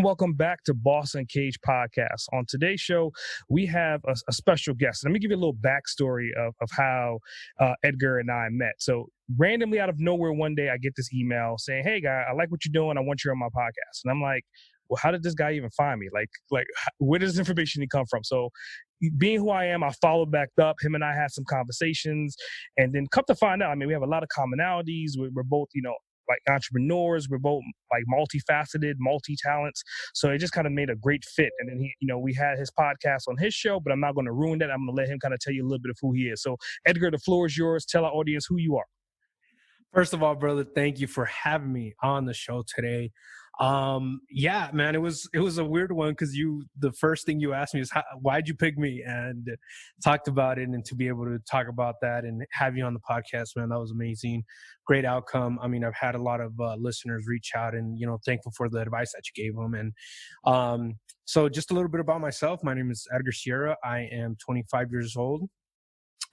welcome back to Boss Uncaged Podcast. On today's show, we have a special guest. Let me give you a little backstory of how Edgar and I met. So randomly out of nowhere one day, I get this email saying, "Hey, guy, I like what you're doing. I want you on my podcast." And I'm like, well, how did this guy even find me? Like, where does this information come from? So being who I am, I followed back up. Him and I had some conversations, and then come to find out, I mean, we have a lot of commonalities. We're both, like entrepreneurs. We're both like multifaceted, multi-talents. So it just kind of made a great fit. And then we had his podcast on his show, but I'm not going to ruin that. I'm going to let him kind of tell you a little bit of who he is. So Edgar, the floor is yours. Tell our audience who you are. First of all, brother, thank you for having me on the show today. Yeah, man, it was a weird one because the first thing you asked me is why'd you pick me, and talked about it, and to be able to talk about that and have you on the podcast, man, that was amazing. Great outcome. I mean, I've had a lot of listeners reach out and, thankful for the advice that you gave them. And so just a little bit about myself. My name is Edgar Sierra. I am 25 years old.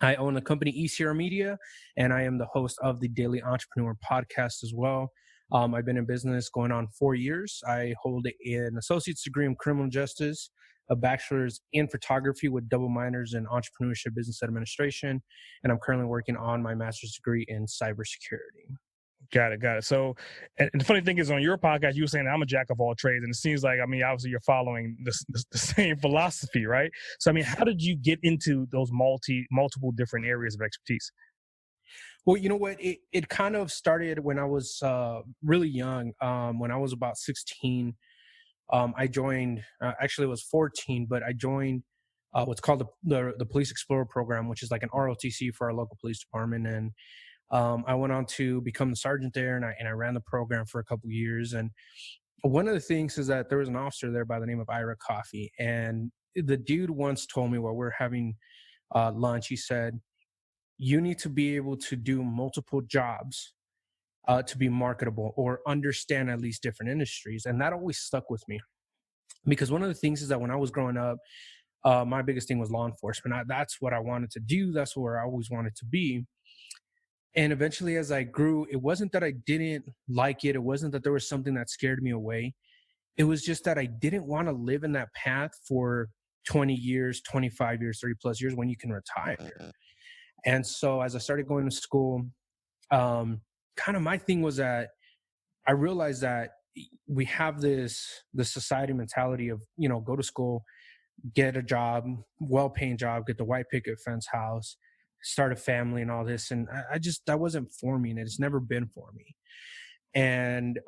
I own the company E.Sierra Media, and I am the host of the Daily Entrepreneur Podcast as well. I've been in business going on 4 years. I hold an associate's degree in criminal justice, a bachelor's in photography with double minors in entrepreneurship, business administration, and I'm currently working on my master's degree in cybersecurity. Got it. So, and the funny thing is, on your podcast, you were saying I'm a jack of all trades, and it seems like, I mean, obviously you're following the same philosophy, right? So, I mean, how did you get into those multiple different areas of expertise? Well, you know what? It kind of started when I was really young. When I was about 16, I joined. Actually, it was 14, but I joined what's called the Police Explorer Program, which is like an ROTC for our local police department. And I went on to become the sergeant there, and I ran the program for a couple of years. And one of the things is that there was an officer there by the name of Ira Coffey, and the dude once told me while we were having lunch, he said, "You need to be able to do multiple jobs to be marketable or understand at least different industries." And that always stuck with me, because one of the things is that when I was growing up, my biggest thing was law enforcement. That's what I wanted to do. That's where I always wanted to be. And eventually, as I grew, it wasn't that I didn't like it. It wasn't that there was something that scared me away. It was just that I didn't want to live in that path for 20 years, 25 years, 30 plus years when you can retire. And so as I started going to school, kind of my thing was that I realized that we have the society mentality of, go to school, get a job, well-paying job, get the white picket fence house, start a family and all this. And that wasn't for me, and it's never been for me. And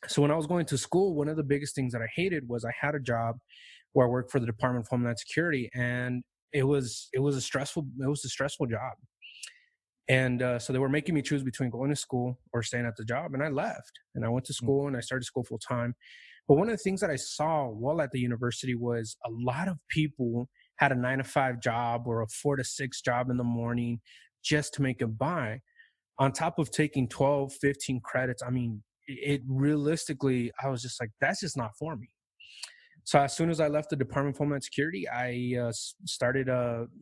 so when I was going to school, one of the biggest things that I hated was I had a job where I worked for the Department of Homeland Security, and it was a stressful job. And so they were making me choose between going to school or staying at the job. And I left, and I went to school, and I started school full time. But one of the things that I saw while at the university was a lot of people had a 9-to-5 job or a 4-to-6 job in the morning just to make it by, on top of taking 12, 15 credits. I mean, it realistically, I was just like, that's just not for me. So as soon as I left the Department of Homeland Security, I started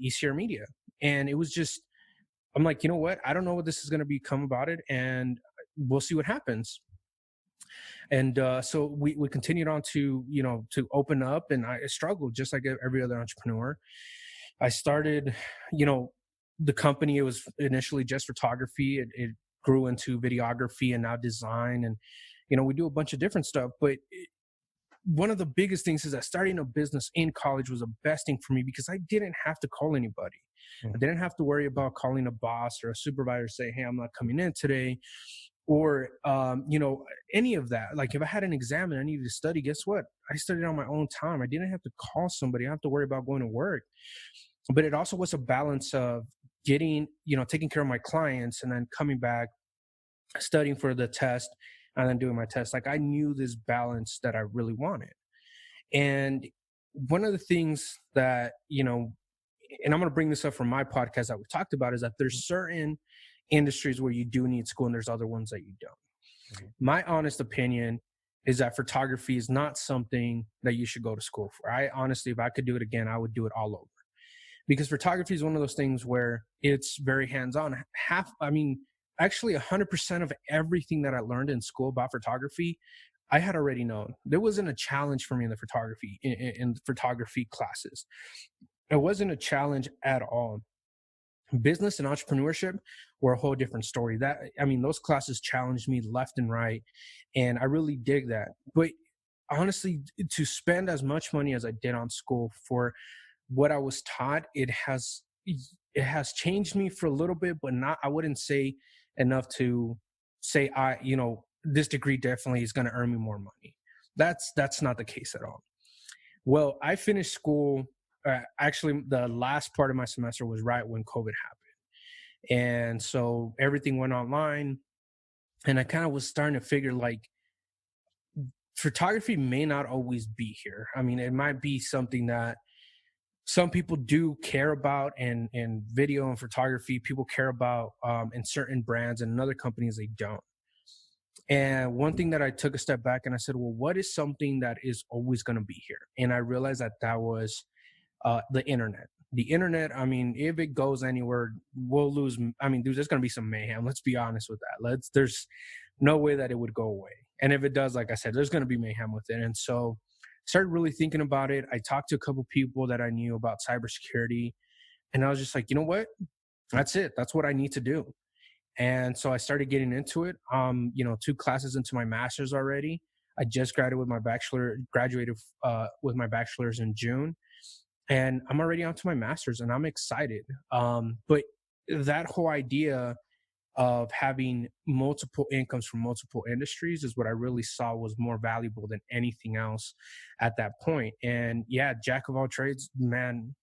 E.Sierra Media. And it was just, I'm like, you know what? I don't know what this is going to become about it, and we'll see what happens. And so we continued on to open up, and I struggled just like every other entrepreneur. I started, the company, it was initially just photography. It grew into videography and now design. And, we do a bunch of different stuff, but one of the biggest things is that starting a business in college was the best thing for me, because I didn't have to call anybody. I didn't have to worry about calling a boss or a supervisor, say, "Hey, I'm not coming in today," or, any of that. Like if I had an exam and I needed to study, guess what? I studied on my own time. I didn't have to call somebody. I didn't have to worry about going to work. But it also was a balance of getting, taking care of my clients and then coming back, studying for the test, and then doing my test. Like I knew this balance that I really wanted. And one of the things that, and I'm going to bring this up from my podcast that we talked about, is that there's certain industries where you do need school and there's other ones that you don't. My honest opinion is that photography is not something that you should go to school for. I honestly, if I could do it again, I would do it all over, because photography is one of those things where it's very hands-on. Actually 100% of everything that I learned in school about photography, I had already known there wasn't a challenge for me in the photography in photography classes. It wasn't a challenge at all. Business and entrepreneurship were a whole different story. That, I mean, those classes challenged me left and right, and I really dig that. But honestly, to spend as much money as I did on school for what I was taught, it has changed me for a little bit, but not, I wouldn't say enough to say, this degree definitely is going to earn me more money. That's not the case at all. Well, I finished school. Actually, the last part of my semester was right when COVID happened, and so everything went online. And I kind of was starting to figure, like, photography may not always be here. I mean, it might be something that some people do care about, and video and photography people care about in certain brands, and in other companies they don't. And one thing that I took a step back and I said, well, what is something that is always going to be here? And I realized that was the internet. The internet, I mean, if it goes anywhere, we'll lose. I mean, dude, there's going to be some mayhem. Let's be honest with that. There's no way that it would go away. And if it does, like I said, there's going to be mayhem with it. And so I started really thinking about it. I talked to a couple people that I knew about cybersecurity, and I was just like, you know what? That's it. That's what I need to do. And so I started getting into it. 2 classes into my master's already. I just graduated with my bachelor's in June, and I'm already on to my master's, and I'm excited. But that whole idea of having multiple incomes from multiple industries is what I really saw was more valuable than anything else at that point. And yeah, jack of all trades, man.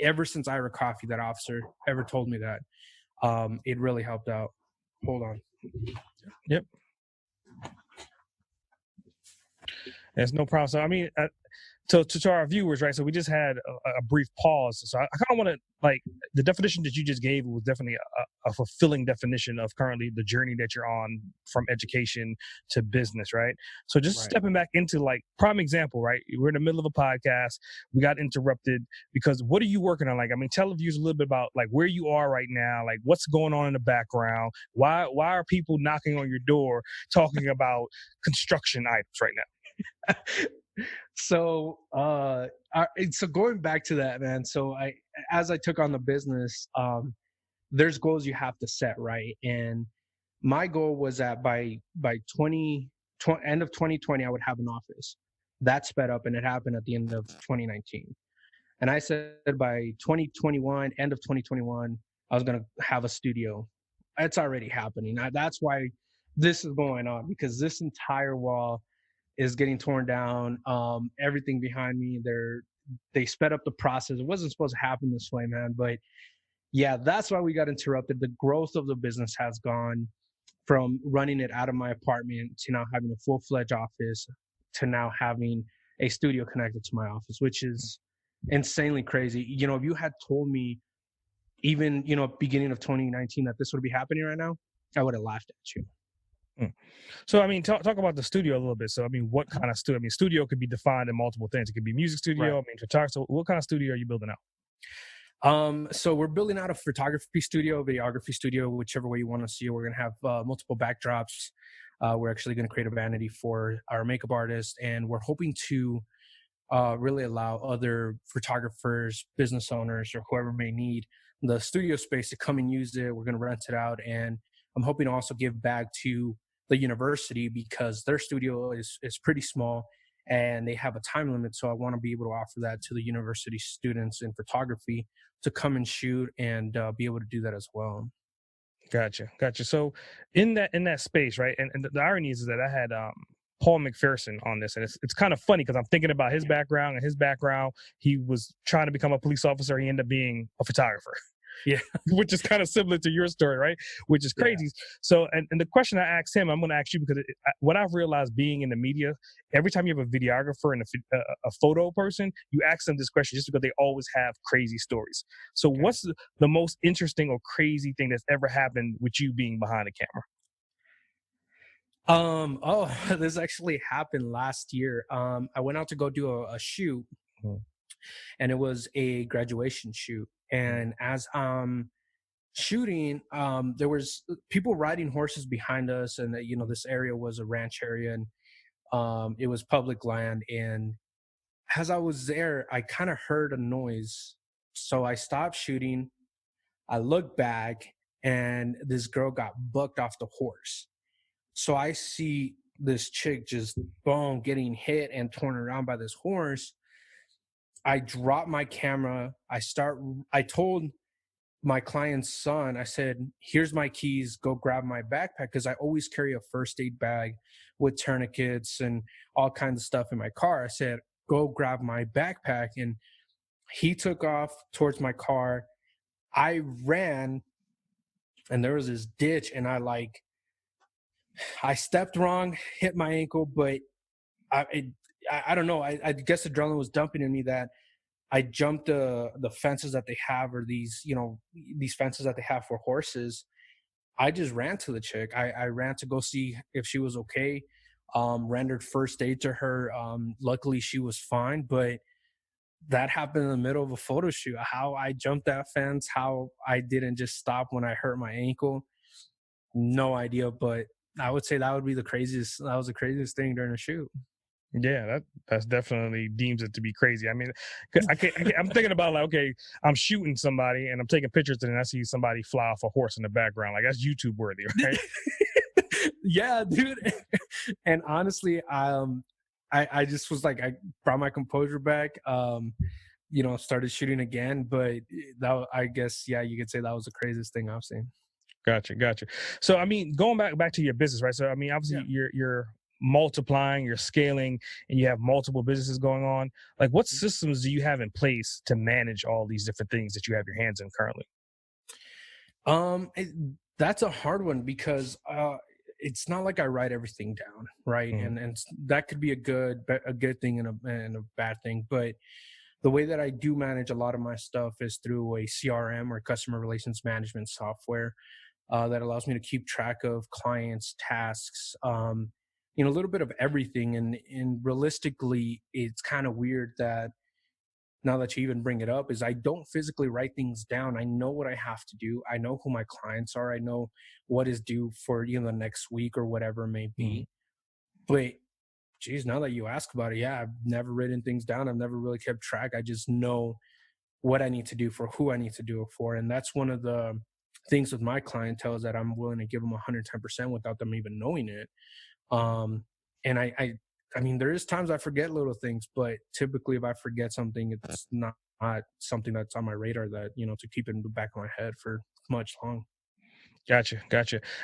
Ever since Ira Coffee, that officer, ever told me that, it really helped out. Hold on. Yep. There's no problem. So, I mean, to our viewers, right? So we just had a brief pause. So I kind of want to, like, the definition that you just gave was definitely a fulfilling definition of currently the journey that you're on from education to business, right? So just stepping back into, like, prime example, right? We're in the middle of a podcast. We got interrupted because what are you working on? Like, I mean, tell the viewers a little bit about, like, where you are right now, like what's going on in the background. Why are people knocking on your door talking about construction items right now? So going back to that, man. So as I took on the business, there's goals you have to set, right? And my goal was that by end of 2020, I would have an office. That sped up, and it happened at the end of 2019. And I said by 2021, end of 2021, I was going to have a studio. It's already happening. That's why this is going on, because this entire wall is getting torn down. Everything behind me, they sped up the process. It wasn't supposed to happen this way, man. But yeah, that's why we got interrupted. The growth of the business has gone from running it out of my apartment to now having a full-fledged office to now having a studio connected to my office, which is insanely crazy. You know, if you had told me even, beginning of 2019 that this would be happening right now, I would have laughed at you. So, I mean, talk about the studio a little bit. So, I mean, what kind of studio? I mean, studio could be defined in multiple things. It could be music studio. Right. I mean, photography. So, what kind of studio are you building out? So we're building out a photography studio, videography studio, whichever way you want to see it. We're going to have multiple backdrops. We're actually going to create a vanity for our makeup artist, and we're hoping to really allow other photographers, business owners, or whoever may need the studio space to come and use it. We're going to rent it out, and I'm hoping to also give back to the university, because their studio is pretty small and they have a time limit. So I want to be able to offer that to the university students in photography to come and shoot and be able to do that as well. Gotcha. So in that space, right? And the irony is that I had Paul McPherson on this, and it's kind of funny because I'm thinking about his background. And his background, he was trying to become a police officer. He ended up being a photographer. Yeah, which is kind of similar to your story, right? Which is crazy. Yeah. So, and the question I asked him, I'm going to ask you, because what I've realized being in the media, every time you have a videographer and a photo person, you ask them this question just because they always have crazy stories. So, what's the most interesting or crazy thing that's ever happened with you being behind the camera? This actually happened last year. I went out to go do a shoot, and it was a graduation shoot. And as shooting, there was people riding horses behind us, and this area was a ranch area, and It was public land, and as I was there, I kind of heard a noise. So I stopped shooting. I looked back, and this girl got bucked off the horse. So I see this chick just boom getting hit and torn around by this horse. I drop my camera. I told my client's son, I said, here's my keys, go grab my backpack. Cause I always carry a first aid bag with tourniquets and all kinds of stuff in my car. I said, go grab my backpack. And he took off towards my car. I ran, and there was this ditch, and I stepped wrong, hit my ankle, but I don't know. I guess adrenaline was dumping in me that I jumped the fences that they have, or these fences that they have for horses. I just ran to the chick. I ran to go see if she was okay. Rendered first aid to her. Luckily, she was fine, but that happened in the middle of a photo shoot. How I jumped that fence, how I didn't just stop when I hurt my ankle, no idea. But I would say that would be the craziest. That was the craziest thing during the shoot. Yeah, that's definitely deems it to be crazy. I mean, I'm thinking about like, okay, I'm shooting somebody and I'm taking pictures, and I see somebody fly off a horse in the background. Like, that's YouTube worthy, right? Yeah, dude. And honestly, I just was like, I brought my composure back. Started shooting again. But I guess, yeah, you could say that was the craziest thing I've seen. Gotcha. So, I mean, going back to your business, right? So, I mean, obviously, you're multiplying, you're scaling, and you have multiple businesses going on. Like, what systems do you have in place to manage all these different things that you have your hands in currently? That's a hard one because it's not like I write everything down, right? Mm-hmm. And that could be a good thing and a bad thing. But the way that I do manage a lot of my stuff is through a CRM, or customer relations management software, that allows me to keep track of clients, tasks, a little bit of everything. And realistically, it's kind of weird that now that you even bring it up, is I don't physically write things down. I know what I have to do. I know who my clients are. I know what is due for the next week or whatever it may be. But geez, now that you ask about it, yeah, I've never written things down. I've never really kept track. I just know what I need to do for who I need to do it for. And that's one of the things with my clientele, is that I'm willing to give them 110% without them even knowing it. And I mean, there is times I forget little things, but typically if I forget something, it's not something that's on my radar that, to keep in the back of my head for much long. Gotcha.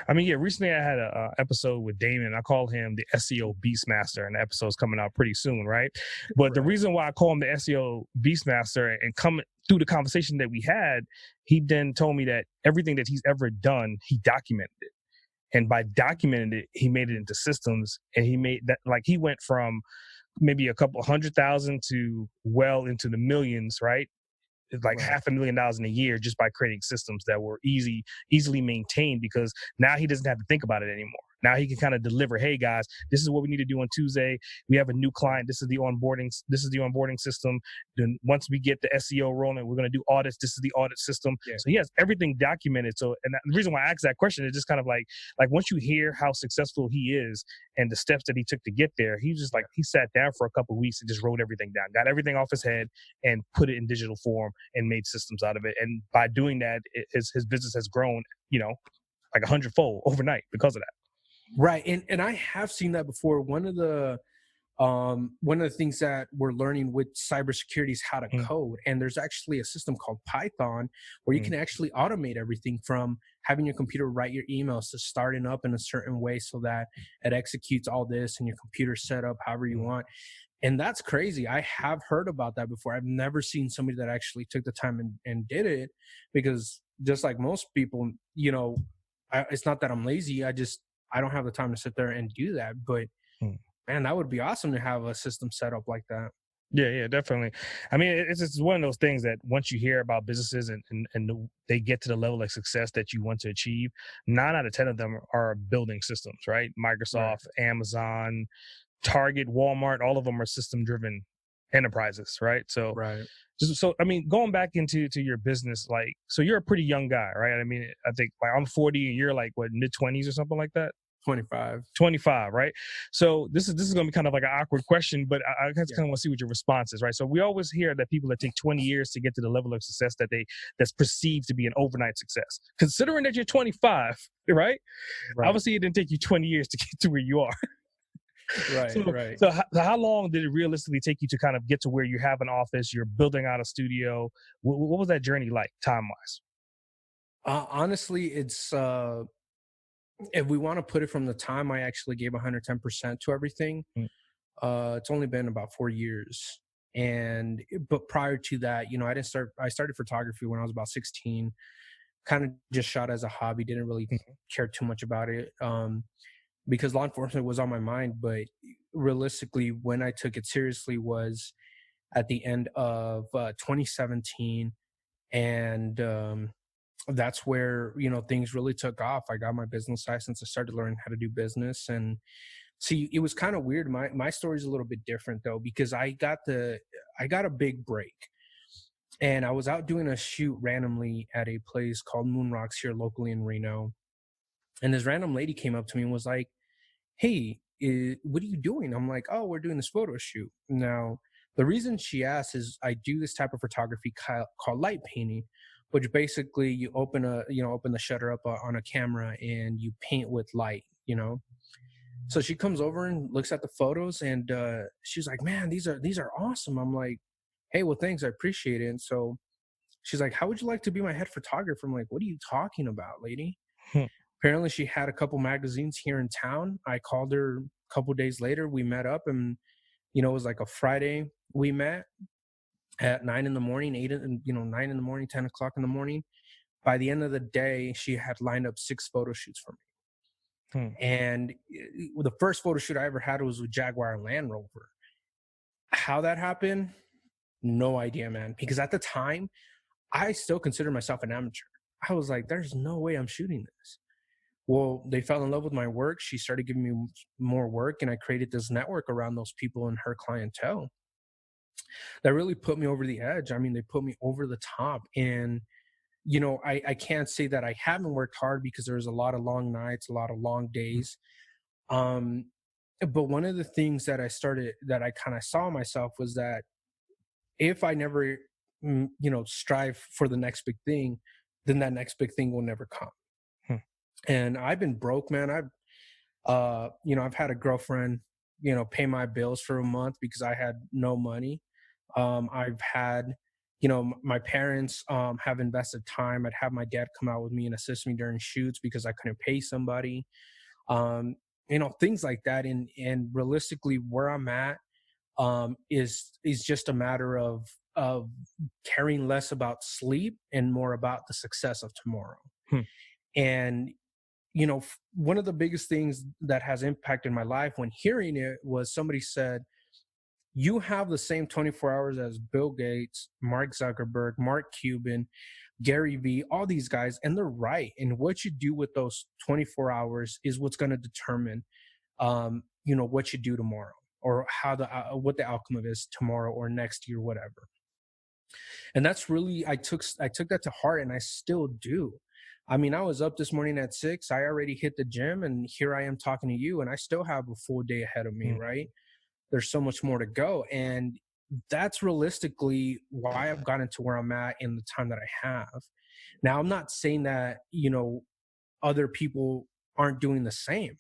I mean, yeah, recently I had a episode with Damon. I call him the SEO Beastmaster, and the episode's coming out pretty soon, right? But the reason why I call him the SEO Beastmaster, and come through the conversation that we had, he then told me that everything that he's ever done, he documented it. And by documenting it, he made it into systems, and he made that, like, he went from maybe a couple 100,000 to well into the millions, right? It's like $500,000 in a year just by creating systems that were easily maintained, because now he doesn't have to think about it anymore. Now he can kind of deliver, hey guys, this is what we need to do on Tuesday. We have a new client. This is the onboarding system. Then once we get the SEO rolling, we're going to do audits. This is the audit system. Yeah. So he has everything documented. So, and the reason why I asked that question is just kind of like once you hear how successful he is and the steps that he took to get there, he sat down for a couple of weeks and just wrote everything down, got everything off his head and put it in digital form and made systems out of it. And by doing that, his business has grown, like 100-fold overnight because of that. Right. And I have seen that before. One of the things that we're learning with cybersecurity is how to code. And there's actually a system called Python where you can actually automate everything from having your computer write your emails to starting up in a certain way so that it executes all this and your computer set up however you want. And that's crazy. I have heard about that before. I've never seen somebody that actually took the time and did it, because just like most people, it's not that I'm lazy. I don't have the time to sit there and do that. But man, that would be awesome to have a system set up like that. Yeah, definitely. I mean, it's one of those things that once you hear about businesses and they get to the level of success that you want to achieve, 9 out of 10 of them are building systems, right? Microsoft, Amazon, Target, Walmart, all of them are system-driven enterprises, right? So, I mean, going back into your business, like, so you're a pretty young guy, right? I mean, I think like I'm 40 and you're like what, mid-20s or something like that? 25. 25, right? So this is going to be kind of like an awkward question, but I just Yeah. kind of want to see what your response is, right? So we always hear that people that take 20 years to get to the level of success that's perceived to be an overnight success. Considering that you're 25, right? Obviously, it didn't take you 20 years to get to where you are. Right. So how long did it realistically take you to kind of get to where you have an office, you're building out a studio? What was that journey like, time wise? Honestly, it's if we want to put it from the time I actually gave 110% to everything, it's only been about 4 years. But prior to that, I started photography when I was about 16, kind of just shot as a hobby, didn't really care too much about it. Because law enforcement was on my mind, but realistically, when I took it seriously was at the end of 2017. And that's where things really took off. I got my business license. I started learning how to do business. And see, it was kind of weird. My story is a little bit different though, because I got a big break, and I was out doing a shoot randomly at a place called Moon Rocks here locally in Reno. And this random lady came up to me and was like, "Hey, what are you doing?" I'm like, "Oh, we're doing this photo shoot." Now, the reason she asked is I do this type of photography called light painting, which basically you open the shutter up on a camera and you paint with light. So she comes over and looks at the photos, and she's like, "Man, these are awesome." I'm like, "Hey, well, thanks, I appreciate it." And so she's like, "How would you like to be my head photographer?" I'm like, "What are you talking about, lady?" Hmm. Apparently she had a couple magazines here in town. I called her a couple days later. We met up, and it was like a Friday. We met at 9 in the morning, 9 in the morning, 10 o'clock in the morning. By the end of the day, she had lined up 6 photo shoots for me. And the first photo shoot I ever had was with Jaguar and Land Rover. How that happened, no idea, man. Because at the time, I still consider myself an amateur. I was like, there's no way I'm shooting this. Well, they fell in love with my work. She started giving me more work, and I created this network around those people and her clientele that really put me over the edge. I mean, they put me over the top. And, I can't say that I haven't worked hard, because there was a lot of long nights, a lot of long days. Um, but one of the things that I kind of saw myself was that if I never, strive for the next big thing, then that next big thing will never come. And I've been broke, man. I've had a girlfriend, pay my bills for a month because I had no money. I've had, my parents have invested time. I'd have my dad come out with me and assist me during shoots because I couldn't pay somebody. Things like that. And realistically, where I'm at is just a matter of caring less about sleep and more about the success of tomorrow. And one of the biggest things that has impacted my life when hearing it was somebody said, "You have the same 24 hours as Bill Gates, Mark Zuckerberg, Mark Cuban, Gary Vee, all these guys." And they're right. And what you do with those 24 hours is what's going to determine, what you do tomorrow, or how what the outcome of it is tomorrow or next year, whatever. And that's really, I took that to heart, and I still do. I mean, I was up this morning at 6. I already hit the gym, and here I am talking to you, and I still have a full day ahead of me, right? There's so much more to go. And that's realistically why I've gotten to where I'm at in the time that I have. Now, I'm not saying that, other people aren't doing the same.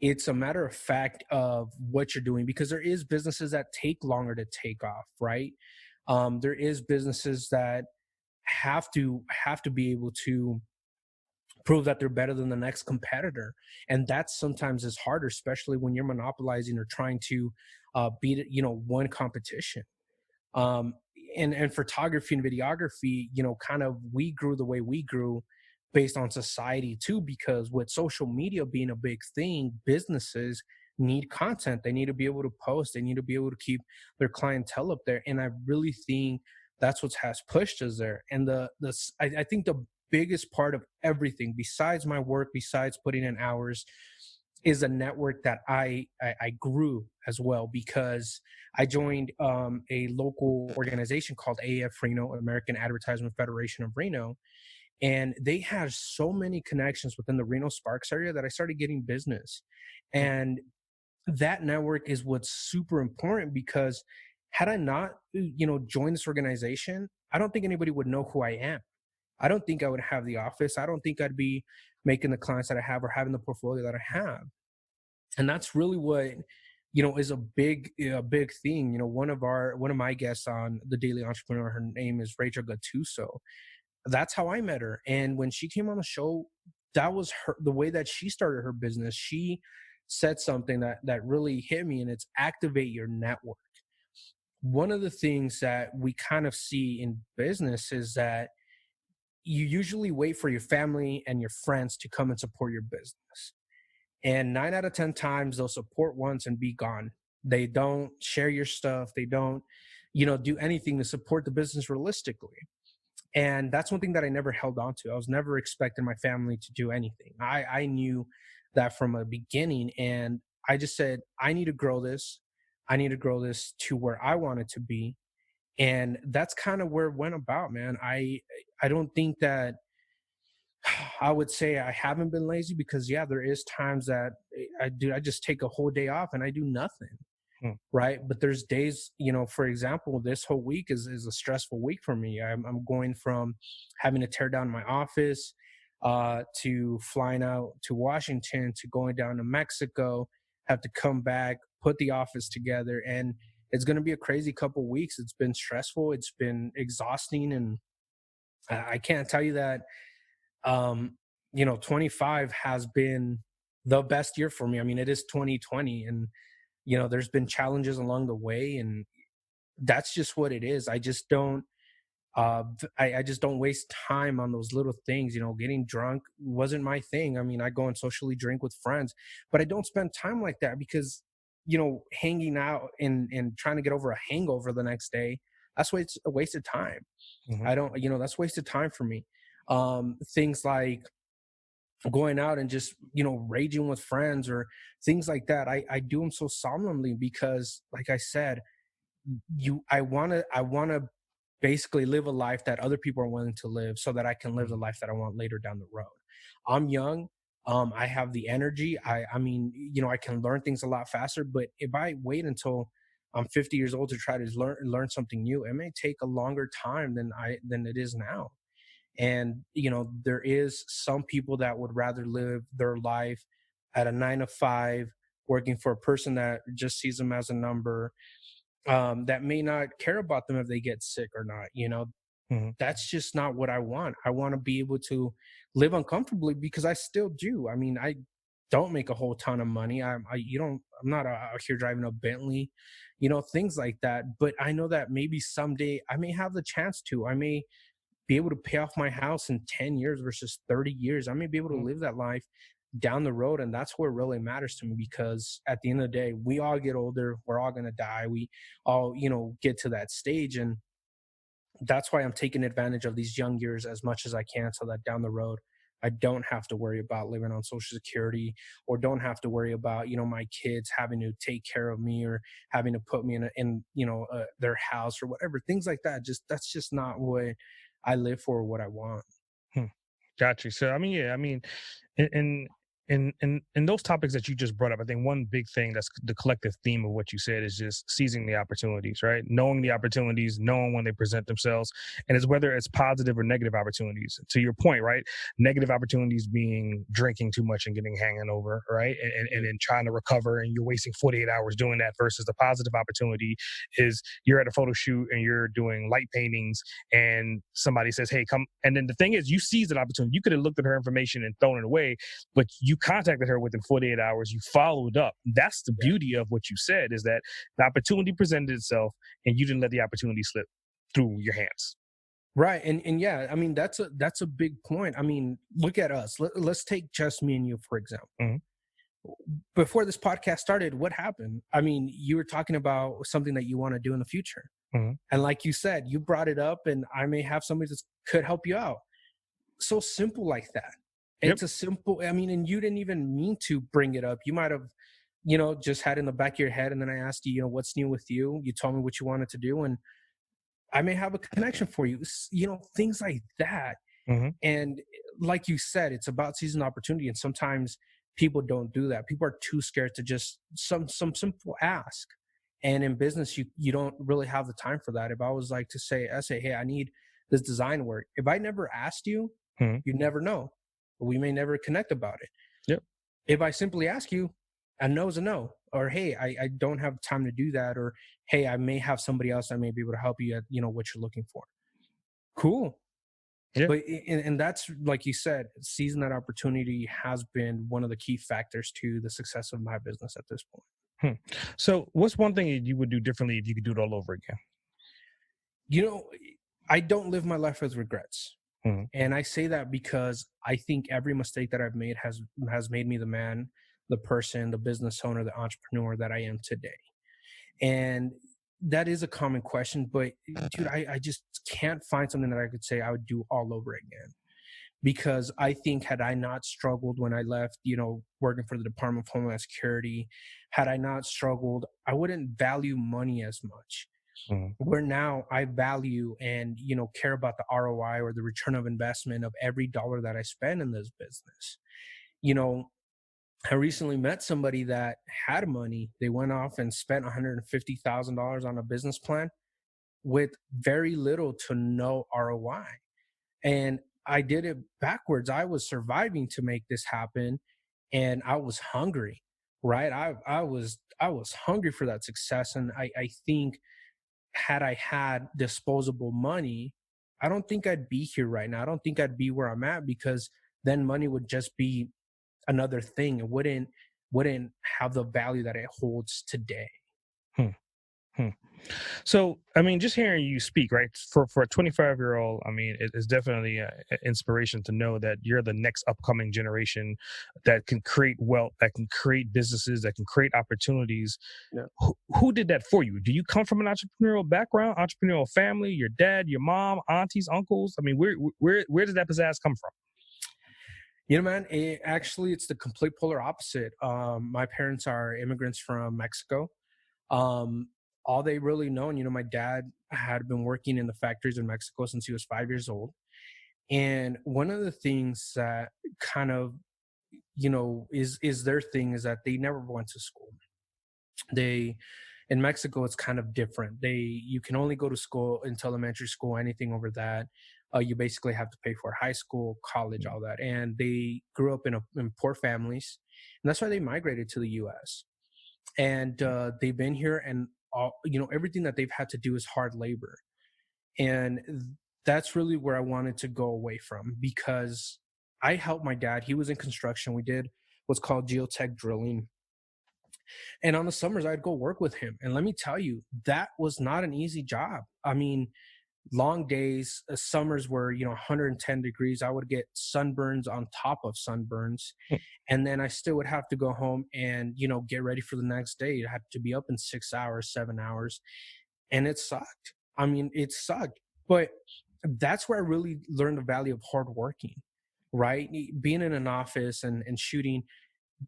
It's a matter of fact of what you're doing, because there is businesses that take longer to take off, right? There is businesses that have to be able to prove that they're better than the next competitor, and that sometimes is harder, especially when you're monopolizing or trying to beat one competition. um and photography and videography, kind of, we grew the way we grew based on society too, because with social media being a big thing, businesses need content. They need to be able to post, they need to be able to keep their clientele up there. And I really think that's what has pushed us there. And I think the biggest part of everything, besides my work, besides putting in hours, is a network that I grew as well, because I joined a local organization called AF Reno, American Advertisement Federation of Reno. And they had so many connections within the Reno Sparks area that I started getting business. And that network is what's super important, because had I not, joined this organization, I don't think anybody would know who I am. I don't think I would have the office. I don't think I'd be making the clients that I have or having the portfolio that I have. And that's really what, is a big thing. One of my guests on the Daily Entrepreneur, her name is Rachel Gattuso. That's how I met her. And when she came on the show, that was the way that she started her business. She said something that really hit me, and it's activate your network. One of the things that we kind of see in business is that you usually wait for your family and your friends to come and support your business. And 9 out of 10 times they'll support once and be gone. They don't share your stuff. They don't, do anything to support the business realistically. And that's one thing that I never held on to. I was never expecting my family to do anything. I knew that from a beginning, and I just said, I need to grow this. I need to grow this to where I want it to be. And that's kind of where it went about, man. I don't think that I would say I haven't been lazy, because there is times that I just take a whole day off and I do nothing. Right. But there's days, for example, this whole week is a stressful week for me. I'm going from having to tear down my office, to flying out to Washington, to going down to Mexico, have to come back, put the office together. And it's going to be a crazy couple weeks. It's been stressful. It's been exhausting. And I can't tell you that, 25 has been the best year for me. I mean, it is 2020, and there's been challenges along the way, and that's just what it is. I just don't I just don't waste time on those little things. Getting drunk wasn't my thing. I mean, I go and socially drink with friends, but I don't spend time like that, because hanging out and trying to get over a hangover the next day, that's a waste of time. I don't, that's wasted time for me. Things like going out and just raging with friends or things like that, I do them so solemnly, because like I said, I want to basically live a life that other people are willing to live, so that I can live the life that I want later down the road. I'm young. I have the energy. I mean, I can learn things a lot faster, but if I wait until I'm 50 years old to try to learn something new, it may take a longer time than it is now. And, there is some people that would rather live their life at a 9 to 5, working for a person that just sees them as a number, that may not care about them if they get sick or not. That's just not what I want. I want to be able to live uncomfortably, because I still do. I mean, I don't make a whole ton of money. I'm not out here driving a Bentley, things like that. But I know that maybe someday I may have the chance to. I may be able to pay off my house in 10 years versus 30 years. I may be able to live that life down the road. And that's what really matters to me, because at the end of the day, we all get older. We're all going to die. We all, get to that stage. And that's why I'm taking advantage of these young years as much as I can, so that down the road, I don't have to worry about living on Social Security, or don't have to worry about, my kids having to take care of me, or having to put me in their house or whatever, things like that. That's just not what I live for, or what I want. Got you. So, I mean, yeah, I mean, in in those topics that you just brought up, I think one big thing that's the collective theme of what you said is just seizing the opportunities, right? Knowing the opportunities, knowing when they present themselves, and it's whether it's positive or negative opportunities. To your point, right? Negative opportunities being drinking too much and getting hanging over, right? And then trying to recover, and you're wasting 48 hours doing that, versus the positive opportunity is you're at a photo shoot and you're doing light paintings and somebody says, hey, come. And then the thing is, you seize an opportunity. You could have looked at her information and thrown it away, but you contacted her within 48 hours. You followed up. That's the beauty of what you said, is that the opportunity presented itself and you didn't let the opportunity slip through your hands. Right. And yeah, I mean, that's a big point. I mean, look at us. Let's take just me and you, for example. Mm-hmm. Before this podcast started, what happened? I mean, you were talking about something that you want to do in the future. Mm-hmm. And like you said, you brought it up, and I may have somebody that could help you out. So simple like that. Yep. It's a simple, I mean, and you didn't even mean to bring it up. You might have, just had it in the back of your head. And then I asked you, what's new with you? You told me what you wanted to do, and I may have a connection for you. Things like that. Mm-hmm. And like you said, it's about seizing the opportunity. And sometimes people don't do that. People are too scared to just some simple ask. And in business, you don't really have the time for that. If I was like to say, hey, I need this design work. If I never asked you, Mm-hmm. you never know. We may never connect about it. Yep. If I simply ask you, a no is a no. Or hey, I don't have time to do that. Or hey, I may have somebody else that may be able to help you at what you're looking for. Cool. Yeah. But and that's, like you said, seizing that opportunity has been one of the key factors to the success of my business at this point. So what's one thing you would do differently if you could do it all over again? I don't live my life with regrets. Mm-hmm. And I say that because I think every mistake that I've made has made me the man, the person, the business owner, the entrepreneur that I am today. And that is a common question, but dude, I just can't find something that I could say I would do all over again. Because I think had I not struggled when I left, working for the Department of Homeland Security, had I not struggled, I wouldn't value money as much. Mm-hmm. Where now I value and, care about the ROI or the return of investment of every dollar that I spend in this business. I recently met somebody that had money. They went off and spent $150,000 on a business plan with very little to no ROI. And I did it backwards. I was surviving to make this happen, and I was hungry, right? I was hungry for that success. And I think had I had disposable money, I don't think I'd be here right now. I don't think I'd be where I'm at, because then money would just be another thing. It wouldn't have the value that it holds today. Hmm. Hmm. So, I mean, just hearing you speak, right, for a 25-year-old, I mean, it's definitely an inspiration to know that you're the next upcoming generation that can create wealth, that can create businesses, that can create opportunities. Yeah. Who did that for you? Do you come from an entrepreneurial background, entrepreneurial family, your dad, your mom, aunties, uncles? I mean, where does that pizzazz come from? Man, it's the complete polar opposite. My parents are immigrants from Mexico. All they really known, my dad had been working in the factories in Mexico since he was 5 years old. And one of the things that kind of, is their thing is that they never went to school. In Mexico, it's kind of different. You can only go to school until elementary school. Anything over that, you basically have to pay for high school, college, all that. And they grew up in poor families, and that's why they migrated to the U.S. And they've been here, and everything that they've had to do is hard labor. And that's really where I wanted to go away from, because I helped my dad. He was in construction. We did what's called geotech drilling. And on the summers, I'd go work with him. And let me tell you, that was not an easy job. I mean, long days, summers were, 110 degrees. I would get sunburns on top of sunburns. And then I still would have to go home and, get ready for the next day. I had to be up in 6 hours, 7 hours. And it sucked. I mean, it sucked. But that's where I really learned the value of hard working, right? Being in an office and shooting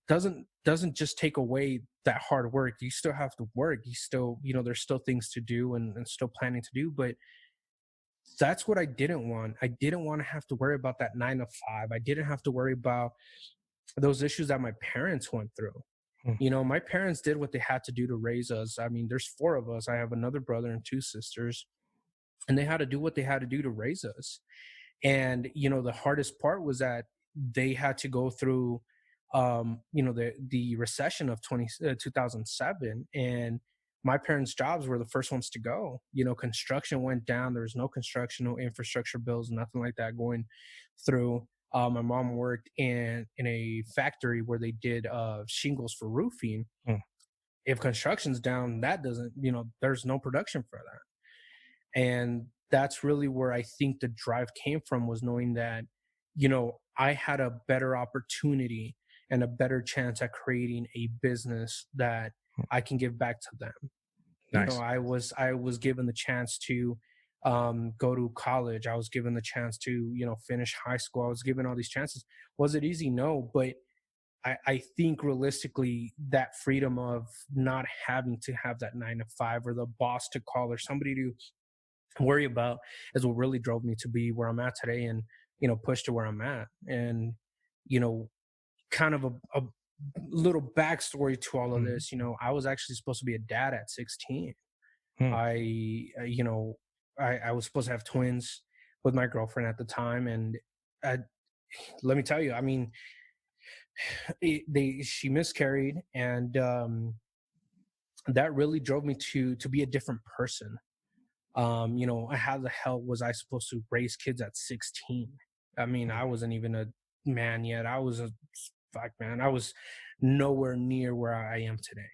doesn't just take away that hard work. You still have to work. You still, there's still things to do and still planning to do. But that's what I didn't want. I didn't want to have to worry about that 9 to 5. I didn't have to worry about those issues that my parents went through. My parents did what they had to do to raise us. I mean, there's 4 of us. I have another brother and 2 sisters, and they had to do what they had to do to raise us. And, the hardest part was that they had to go through, the recession of 2007. And my parents' jobs were the first ones to go. Construction went down. There was no construction, no infrastructure bills, nothing like that going through. My mom worked in a factory where they did shingles for roofing. If construction's down, that doesn't, there's no production for that. And that's really where I think the drive came from, was knowing that, I had a better opportunity and a better chance at creating a business that I can give back to them. Nice. I was given the chance to go to college. I was given the chance to, finish high school. I was given all these chances. Was it easy? No, but I think realistically, that freedom of not having to have that 9 to 5 or the boss to call or somebody to worry about is what really drove me to be where I'm at today. And pushed to where I'm at. And, you know, kind of a little backstory to all of Mm-hmm. this, I was actually supposed to be a dad at 16. Hmm. I was supposed to have twins with my girlfriend at the time. And I, let me tell you, I mean, she miscarried, and that really drove me to be a different person. How the hell was I supposed to raise kids at 16? I mean, I wasn't even a man yet. I was a fuck man. I was nowhere near where I am today.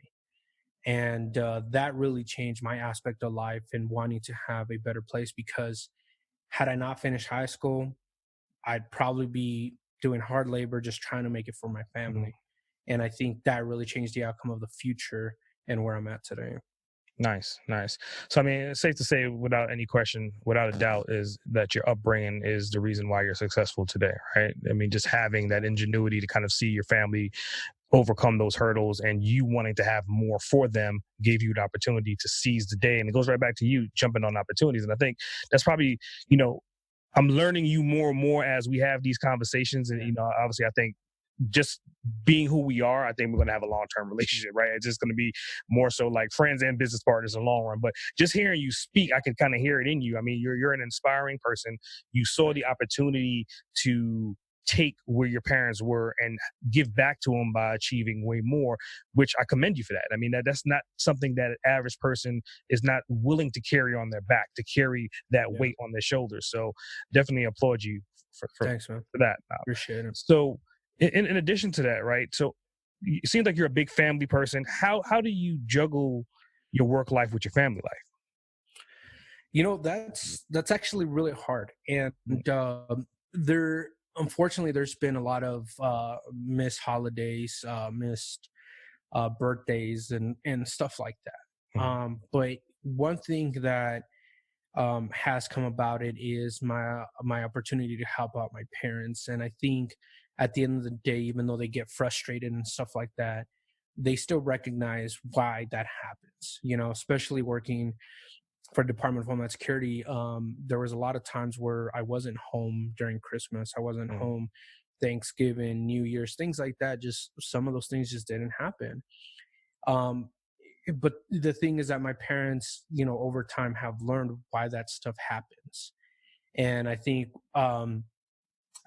And that really changed my aspect of life and wanting to have a better place, because had I not finished high school, I'd probably be doing hard labor just trying to make it for my Hmm. family. And I think that really changed the outcome of the future and where I'm at today. Nice, nice. So, I mean, it's safe to say, without any question, without a doubt, is that your upbringing is the reason why you're successful today, right? I mean, just having that ingenuity to kind of see your family overcome those hurdles and you wanting to have more for them gave you the opportunity to seize the day. And it goes right back to you jumping on opportunities. And I think that's probably, you know, I'm learning you more and more as we have these conversations. And, Yeah. obviously, I think just being who we are, I think we're going to have a long-term relationship, right? It's just going to be more so like friends and business partners in the long run. But just hearing you speak, I can kind of hear it in you. I mean, you're an inspiring person. You saw the opportunity to take where your parents were and give back to them by achieving way more, which I commend you for that. I mean, that's not something that an average person is not willing to carry on their back, to carry that Yeah. weight on their shoulders. So definitely applaud you for Thanks, man. that. Appreciate it. So in addition to that, right? So it seems like you're a big family person. How do you juggle your work life with your family life? That's actually really hard. And there unfortunately there's been a lot of missed holidays, missed birthdays, and stuff like that. Mhm. But one thing that has come about it is my opportunity to help out my parents. And I think at the end of the day, even though they get frustrated and stuff like that, they still recognize why that happens, especially working for the Department of Homeland Security. There was a lot of times where I wasn't home during Christmas. I wasn't Mhm. home Thanksgiving, New Year's, things like that. Just some of those things just didn't happen. Um, but the thing is that my parents, over time have learned why that stuff happens. And I think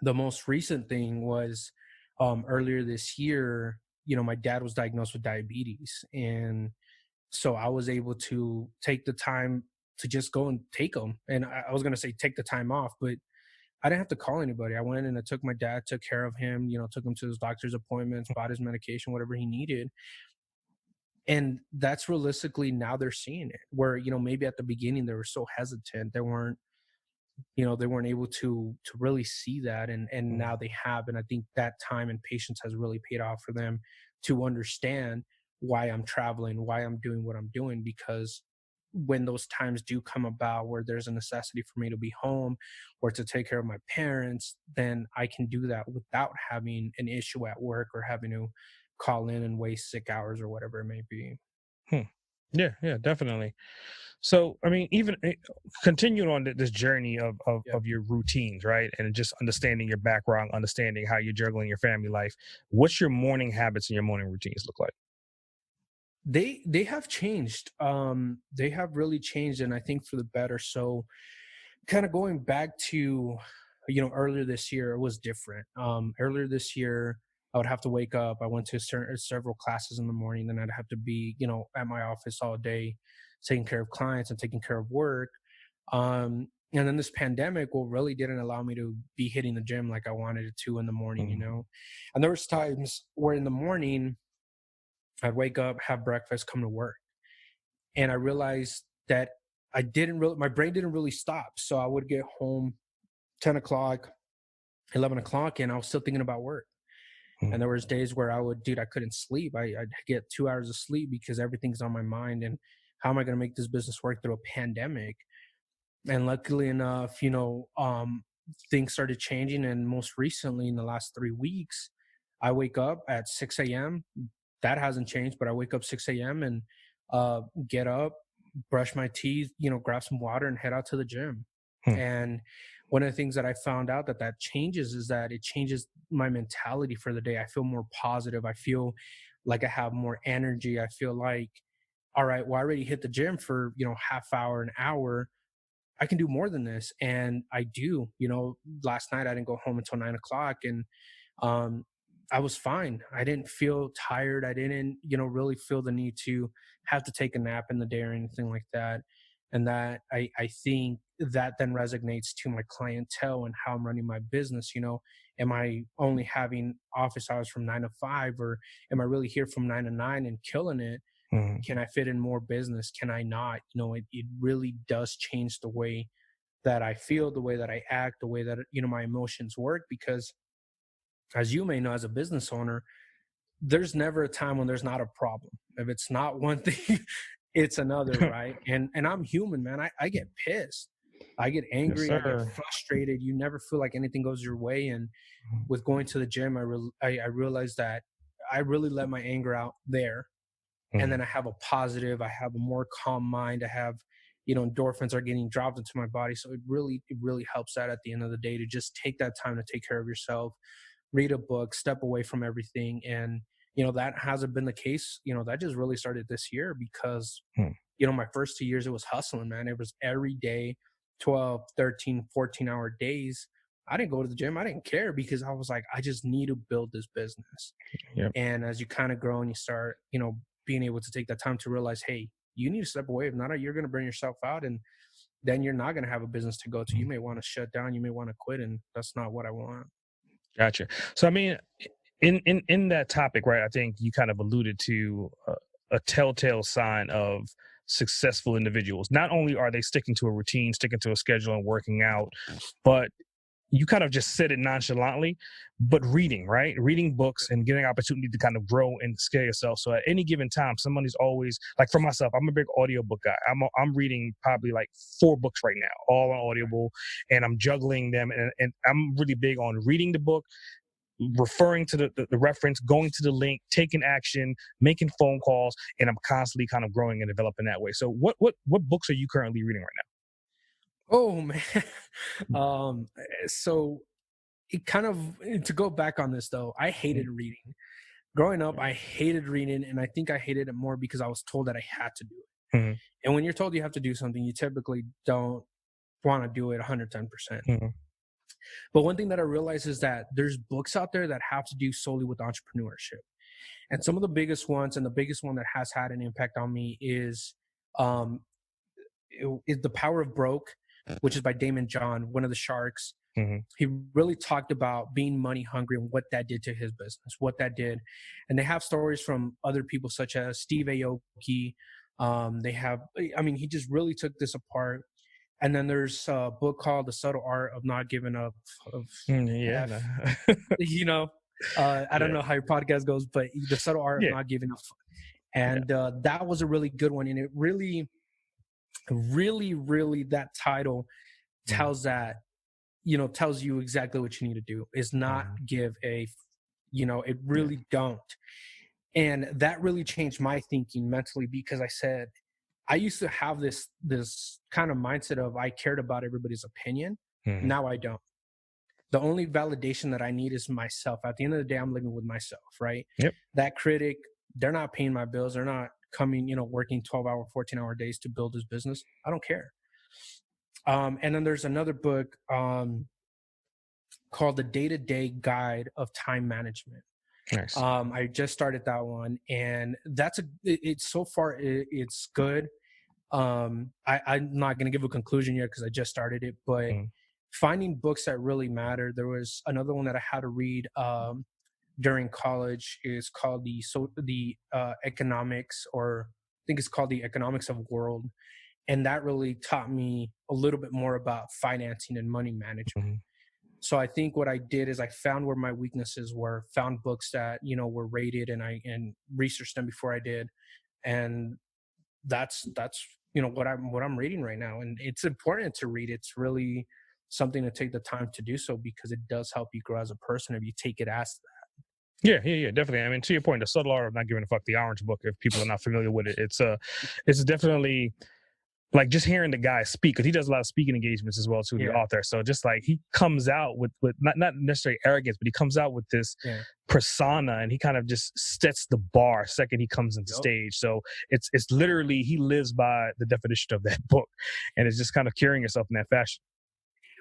the most recent thing was earlier this year, my dad was diagnosed with diabetes. And so I was able to take the time to just go and take him. And I was going to say take the time off, but I didn't have to call anybody. I went and I took my dad, took care of him, took him to his doctor's appointments, bought his medication, whatever he needed. And that's realistically now they're seeing it, where maybe at the beginning they were so hesitant, they weren't able to really see that. And Mhm. now they have. And I think that time and patience has really paid off for them to understand why I'm traveling, why I'm doing what I'm doing. Because when those times do come about where there's a necessity for me to be home or to take care of my parents, then I can do that without having an issue at work or having to call in and waste sick hours or whatever it may be. Hmm. Yeah, yeah, definitely. So, I mean, even continuing on this journey Yeah. of your routines, right? And just understanding your background, understanding how you're juggling your family life. What's your morning habits and your morning routines look like? They have changed. They have really changed, and I think for the better. So kind of going back to earlier this year, it was different. Earlier this year I would have to wake up. I went to several classes in the morning, then I'd have to be at my office all day taking care of clients and taking care of work. And then this pandemic, well, really didn't allow me to be hitting the gym like I wanted it to in the morning. Mhm. And there was times where in the morning I'd wake up, have breakfast, come to work, and I realized that my brain didn't really stop. So I would get home 10 o'clock, 11 o'clock, and I was still thinking about work. And Mhm. there was days where I couldn't sleep. I'd get 2 hours of sleep because everything's on my mind. And how am I going to make this business work through a pandemic? And luckily enough, things started changing. And most recently in the last 3 weeks, I wake up at 6 a.m. That hasn't changed, but I wake up 6 a.m. and get up, brush my teeth, grab some water and head out to the gym. And one of the things that I found out that changes is that it changes my mentality for the day. I feel more positive. I feel like I have more energy. I feel like, all right, well, I already hit the gym for, half hour, an hour. I can do more than this. And I do. Last night I didn't go home until 9 o'clock, and um, I was fine. I didn't feel tired. I didn't, really feel the need to have to take a nap in the day or anything like that. And that I think that then resonates to my clientele and how I'm running my business. Am I only having office hours from 9 to 5, or am I really here from 9 to 9 and killing it? Can I fit in more business? Can I not? It really does change the way that I feel, the way that I act, the way that, my emotions work. Because as you may know, as a business owner, there's never a time when there's not a problem. If it's not one thing, it's another, right? And I'm human, man. I get pissed. I get angry. Yes, I get frustrated. You never feel like anything goes your way. And with going to the gym, I realized that I really let my anger out there. And then I have a positive, I have a more calm mind. I have, endorphins are getting dropped into my body. So it really helps out at the end of the day to just take that time to take care of yourself, read a book, step away from everything. And, that hasn't been the case. That just really started this year because, my first 2 years, it was hustling, man. It was every day, 12, 13, 14-hour days. I didn't go to the gym. I didn't care because I was like, I just need to build this business. Yep. And as you kind of grow and you start, being able to take that time to realize, hey, you need to step away. If not, you're going to burn yourself out, and then you're not going to have a business to go to. You may want to shut down. You may want to quit, and that's not what I want. Gotcha. So, I mean, in that topic, right, I think you kind of alluded to a telltale sign of successful individuals. Not only are they sticking to a routine, sticking to a schedule and working out, but you kind of just said it nonchalantly, but reading, right? Reading books and getting opportunity to kind of grow and scale yourself. So at any given time, somebody's always, like for myself, I'm a big audiobook guy. I'm reading probably like 4 books right now, all on Audible, and I'm juggling them. And I'm really big on reading the book, referring to the reference, going to the link, taking action, making phone calls, and I'm constantly kind of growing and developing that way. So what books are you currently reading right now? Oh man. So it kind of, to go back on this though, I hated reading. Growing up, I hated reading, and I think I hated it more because I was told that I had to do it. Mm-hmm. And when you're told you have to do something, you typically don't want to do it 110%. Mm-hmm. But one thing that I realized is that there's books out there that have to do solely with entrepreneurship. And some of the biggest ones, and the biggest one that has had an impact on me is The Power of Broke, which is by Damon John, one of the sharks. Mm-hmm. He really talked about being money hungry and what that did to his business, what that did. And they have stories from other people such as Steve Aoki. He just really took this apart. And then there's a book called The Subtle Art of Not Giving Up. I don't know how your podcast goes, but The Subtle Art of Not Giving Up. And that was a really good one. And it really, that title tells tells you exactly what you need to do, is not give it really don't. And that really changed my thinking mentally, because I said, I used to have this kind of mindset of I cared about everybody's opinion. Now I don't. The only validation that I need is myself. At the end of the day, I'm living with myself, right? Yep. That critic, they're not paying my bills. They're not coming, working 12-hour, 14-hour days to build this business. I don't care. And then there's another book called The Day-to-Day Guide of Time Management. Nice. I just started that one, and it's so far it's good. I'm not going to give a conclusion yet because I just started it, but finding books that really matter. There was another one that I had to read during college. Is called the economics, or I think it's called The Economics of World. And that really taught me a little bit more about financing and money management. So I think what I did is I found where my weaknesses were, found books that, were rated, and researched them before I did. And that's what I'm reading right now. And it's important to read. It's really something to take the time to do so, because it does help you grow as a person if you take it as that. Yeah, definitely. I mean, to your point, The Subtle Art of Not Giving a Fuck, the Orange Book, if people are not familiar with it, it's definitely like just hearing the guy speak, because he does a lot of speaking engagements as well too, the author. So just like he comes out with not necessarily arrogance, but he comes out with this persona, and he kind of just sets the bar second he comes into stage. So it's literally, he lives by the definition of that book, and it's just kind of carrying yourself in that fashion.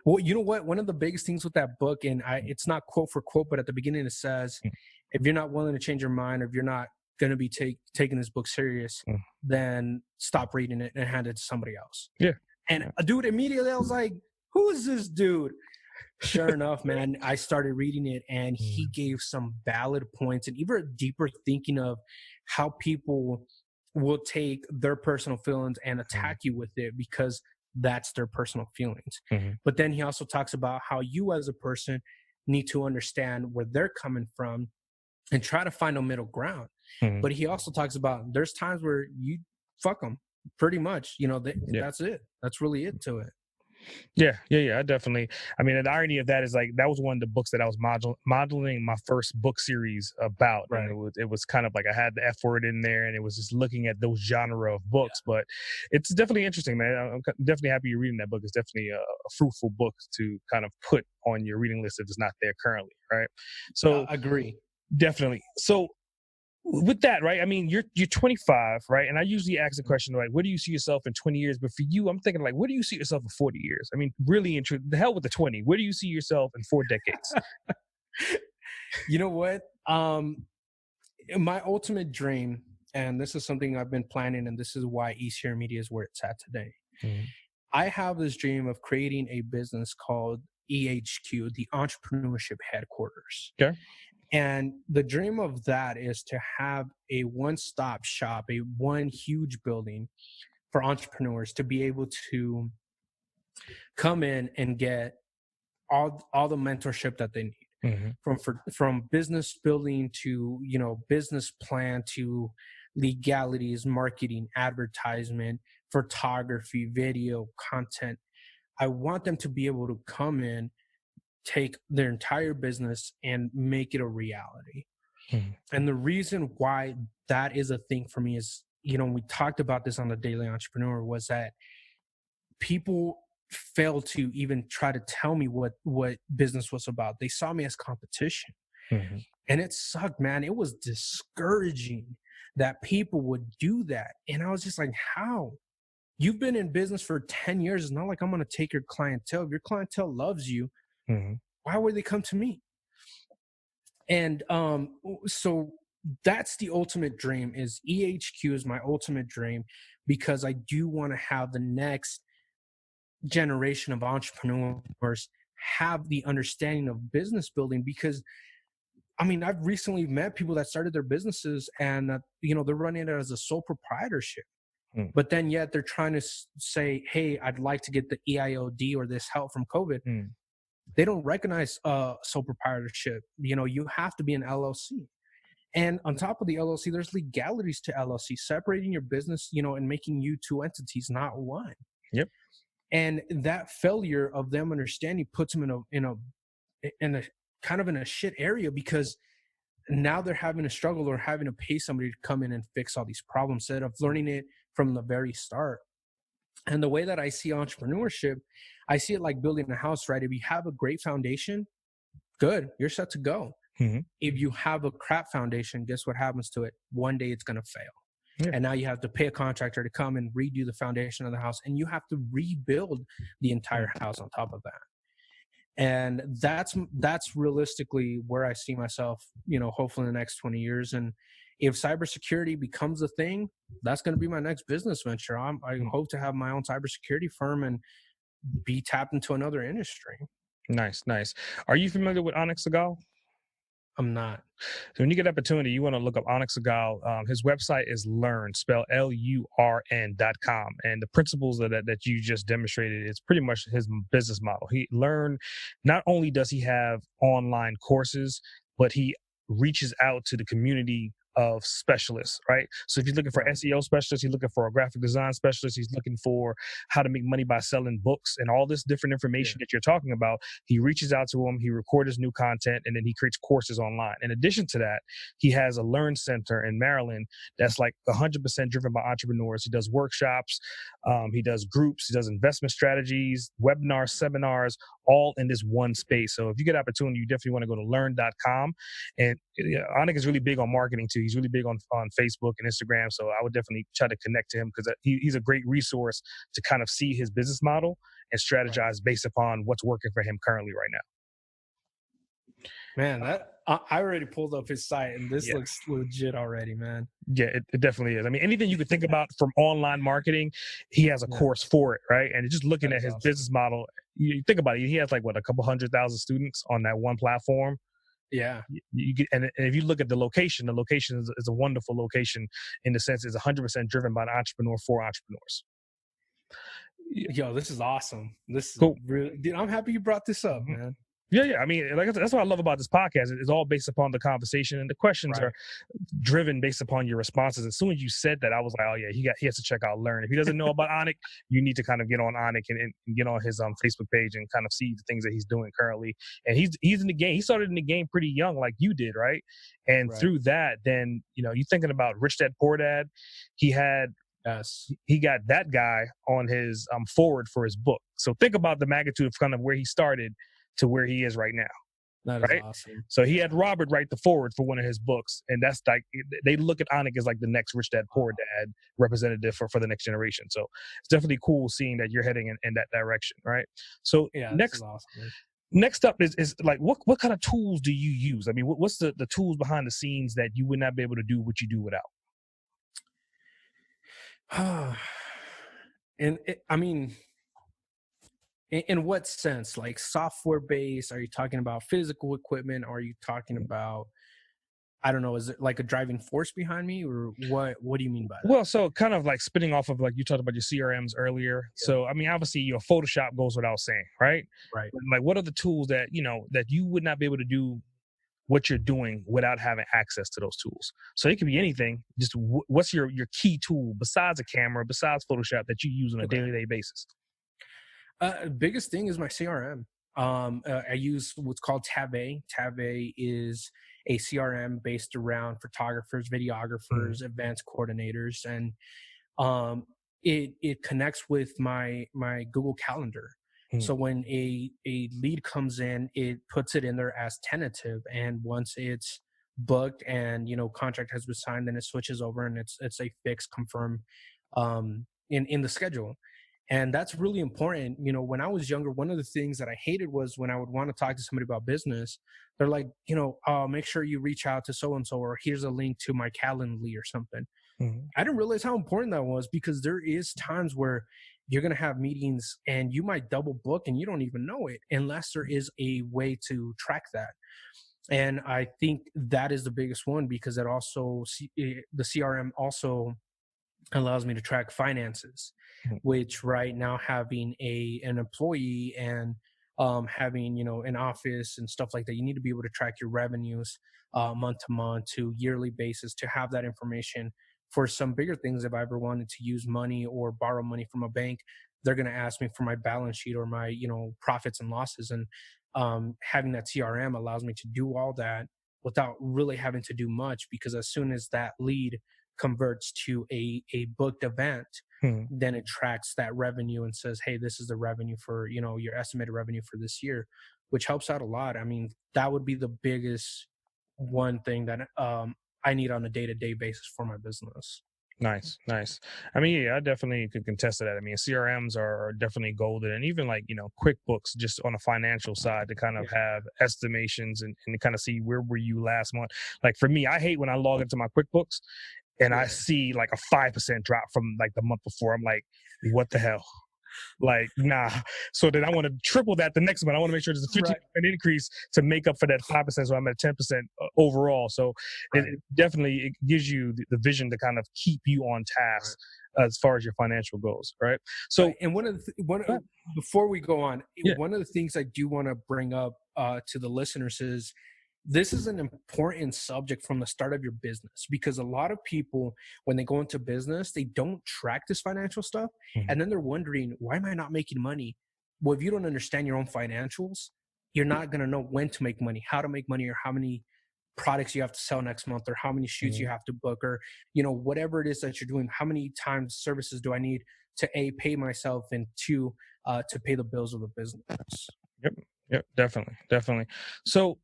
Well, you know what? One of the biggest things with that book, and it's not quote for quote, but at the beginning it says, if you're not willing to change your mind, or if you're not going to be taking this book serious, then stop reading it and hand it to somebody else. Yeah. And a dude, immediately I was like, who is this dude? Sure enough, man, I started reading it, and he gave some valid points and even a deeper thinking of how people will take their personal feelings and attack you with it because that's their personal feelings. But then he also talks about how you as a person need to understand where they're coming from and try to find a middle ground. But he also talks about there's times where you fuck them pretty much, you know, that's it. That's really it to it. Yeah. I definitely. I mean, the irony of that is, like, that was one of the books that I was modeling my first book series about. Right. And it was kind of like I had the F word in there, and it was just looking at those genre of books. But it's definitely interesting, man. I'm definitely happy you're reading that book. It's definitely a fruitful book to kind of put on your reading list if it's not there currently, right? So agree. Definitely. So with that, right? I mean, you're 25, right? And I usually ask the question, like, where do you see yourself in 20 years? But for you, I'm thinking, like, where do you see yourself in 40 years? I mean, really, the hell with the 20. Where do you see yourself in 4 decades? You know what? My ultimate dream, and this is something I've been planning, and this is why E.Sierra Media is where it's at today. I have this dream of creating a business called EHQ, the Entrepreneurship Headquarters. Okay. And the dream of that is to have a one-stop shop, one huge building for entrepreneurs to be able to come in and get all the mentorship that they need, from business building to, you know, business plan to legalities, marketing, advertisement, photography, video, content. I want them to be able to come in, take their entire business and make it a reality. And the reason why that is a thing for me is, you know, we talked about this on the Daily Entrepreneur, was that people fail to even try to tell me what business was about. They saw me as competition. And it sucked, man. It was discouraging that people would do that. And I was just like, how? You've been in business for 10 years. It's not like I'm going to take your clientele. If your clientele loves you, why would they come to me? And so that's the ultimate dream. Is EHQ is my ultimate dream, because I do want to have the next generation of entrepreneurs have the understanding of business building. Because I mean, I've recently met people that started their businesses and you know, they're running it as a sole proprietorship. But then yet they're trying to say, hey, I'd like to get the EIOD or this help from COVID. They don't recognize sole proprietorship. You know, you have to be an LLC. And on top of the LLC, there's legalities to LLC, separating your business, you know, and making you 2 entities, not one. Yep. And that failure of them understanding puts them in a kind of in a shit area, because now they're having to struggle or having to pay somebody to come in and fix all these problems instead of learning it from the very start. And the way that I see entrepreneurship, I see it like building a house, right? If you have a great foundation, good, you're set to go. If you have a crap foundation, guess what happens to it? One day it's going to fail. And now you have to pay a contractor to come and redo the foundation of the house, and you have to rebuild the entire house on top of that. And that's realistically where I see myself, you know, hopefully in the next 20 years. And if cybersecurity becomes a thing, that's going to be my next business venture. I hope to have my own cybersecurity firm and be tapped into another industry. Nice. Are you familiar with Onyx Segal? I'm not. So when you get the opportunity, you want to look up Onyx Segal. His website is Learn, spelled LURN.com. And the principles that you just demonstrated is pretty much his business model. Not only does he have online courses, but he reaches out to the community of specialists, right? So if you're looking for SEO specialists, you're looking for a graphic design specialist, he's looking for how to make money by selling books and all this different information that you're talking about. He reaches out to him, he records his new content, and then he creates courses online. In addition to that, he has a Learn Center in Maryland that's like 100% driven by entrepreneurs. He does workshops, he does groups, he does investment strategies, webinars, seminars, all in this one space. So if you get opportunity, you definitely want to go to learn.com. And Anik is really big on marketing too. He's really big on Facebook and Instagram. So I would definitely try to connect to him because he's a great resource to kind of see his business model and strategize based upon what's working for him currently right now. Man, that I already pulled up his site and this looks legit already, man. Yeah, it definitely is. I mean, anything you could think about from online marketing, he has a course for it, right? And just looking at his business model, you think about it, he has like what, a couple 100,000 students on that one platform. Yeah. You get, and if you look at the location is a wonderful location in the sense it's 100% driven by an entrepreneur for entrepreneurs. Yo, this is awesome. This is cool. Really, dude, I'm happy you brought this up, man. Yeah. I mean, like that's what I love about this podcast. It's all based upon the conversation, and the questions are driven based upon your responses. As soon as you said that, I was like, oh yeah, he has to check out Learn. If he doesn't know about Anik, you need to kind of get on Anik and get on his Facebook page and kind of see the things that he's doing currently. And he's in the game. He started in the game pretty young, like you did, right? And through that, then you're thinking about Rich Dad Poor Dad. He got that guy on his forward for his book. So think about the magnitude of kind of where he started to where he is right now. That is awesome. So he had Robert write the forward for one of his books, and that's like they look at Anik as like the next Rich Dad Poor Dad representative for the next generation. So it's definitely cool seeing that you're heading in that direction, right? So next up is like what kind of tools do you use? I mean, what's the tools behind the scenes that you would not be able to do what you do without? In what sense? Like software based? Are you talking about physical equipment? Are you talking about, I don't know, is it like a driving force behind me, or what do you mean by that? Well, so kind of like spinning off of like you talked about your CRMs earlier. Yeah. So I mean, obviously your Photoshop goes without saying, right? Right. Like what are the tools that that you would not be able to do what you're doing without having access to those tools? So it could be anything. Just what's your key tool besides a camera, besides Photoshop, that you use on a day-to-day basis? Biggest thing is my CRM. I use what's called Tab A. Tab A is a CRM based around photographers, videographers, events coordinators, and it connects with my Google Calendar. So when a lead comes in, it puts it in there as tentative, and once it's booked and contract has been signed, then it switches over and it's a fixed confirm in the schedule. And that's really important. When I was younger, one of the things that I hated was when I would want to talk to somebody about business, they're like, make sure you reach out to so-and-so, or here's a link to my Calendly or something. I didn't realize how important that was, because there is times where you're going to have meetings and you might double book and you don't even know it unless there is a way to track that. And I think that is the biggest one, because it also, the CRM also allows me to track finances, which right now having an employee and having an office and stuff like that, you need to be able to track your revenues month to month to yearly basis to have that information for some bigger things. If I ever wanted to use money or borrow money from a bank, they're going to ask me for my balance sheet or my profits and losses, and having that CRM allows me to do all that without really having to do much, because as soon as that lead converts to a booked event, then it tracks that revenue and says, hey, this is the revenue for your estimated revenue for this year, which helps out a lot. I mean, that would be the biggest one thing that I need on a day-to-day basis for my business. Nice. I mean, yeah, I definitely could contest to that. I mean, CRMs are definitely golden, and even like QuickBooks, just on a financial side, to kind of have estimations and to kind of see where were you last month. Like for me, I hate when I log into my QuickBooks and I see like a 5% drop from like the month before. I'm like, what the hell? Like, nah. So then I want to triple that the next month. I want to make sure there's a 50% increase to make up for that 5%. So I'm at 10% overall. So it definitely gives you the vision to kind of keep you on task as far as your financial goals. Right. So, and before we go on, one of the things I do want to bring up to the listeners is, this is an important subject from the start of your business, because a lot of people, when they go into business, they don't track this financial stuff. Mhm. And then they're wondering, why am I not making money? Well, if you don't understand your own financials, you're not going to know when to make money, how to make money, or how many products you have to sell next month, or how many shoots you have to book, or, whatever it is that you're doing, how many times services do I need to pay myself, and to pay the bills of the business. Yep. Yep. Definitely. So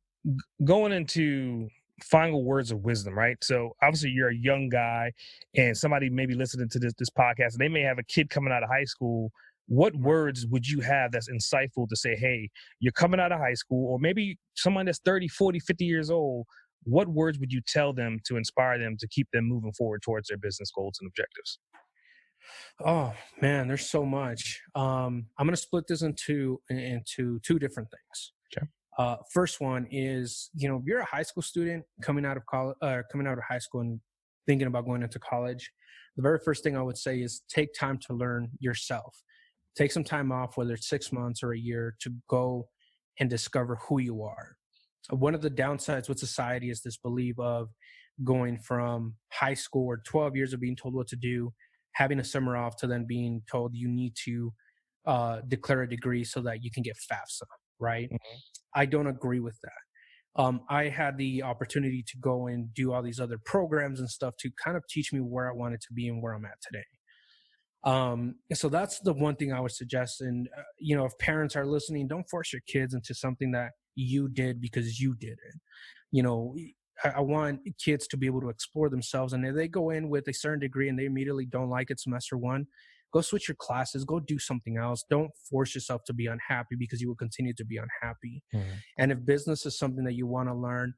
going into final words of wisdom, right? So obviously you're a young guy, and somebody maybe listening to this podcast, and they may have a kid coming out of high school. What words would you have that's insightful to say, hey, you're coming out of high school, or maybe someone that's 30, 40, 50 years old? What words would you tell them to inspire them to keep them moving forward towards their business goals and objectives? Oh man, there's so much. I'm going to split this into two different things. Okay. First one is, if you're a high school student coming out of college, coming out of high school and thinking about going into college, the very first thing I would say is take time to learn yourself. Take some time off, whether it's 6 months or a year, to go and discover who you are. One of the downsides with society is this belief of going from high school or 12 years of being told what to do, having a summer off, to then being told you need to declare a degree so that you can get FAFSA, right? Mm-hmm. I don't agree with that. I had the opportunity to go and do all these other programs and stuff to kind of teach me where I wanted to be and where I'm at today. So that's the one thing I would suggest. And, if parents are listening, don't force your kids into something that you did because you did it. I want kids to be able to explore themselves. And if they go in with a certain degree and they immediately don't like it semester one, go switch your classes, go do something else. Don't force yourself to be unhappy, because you will continue to be unhappy. Mm-hmm. And if business is something that you want to learn,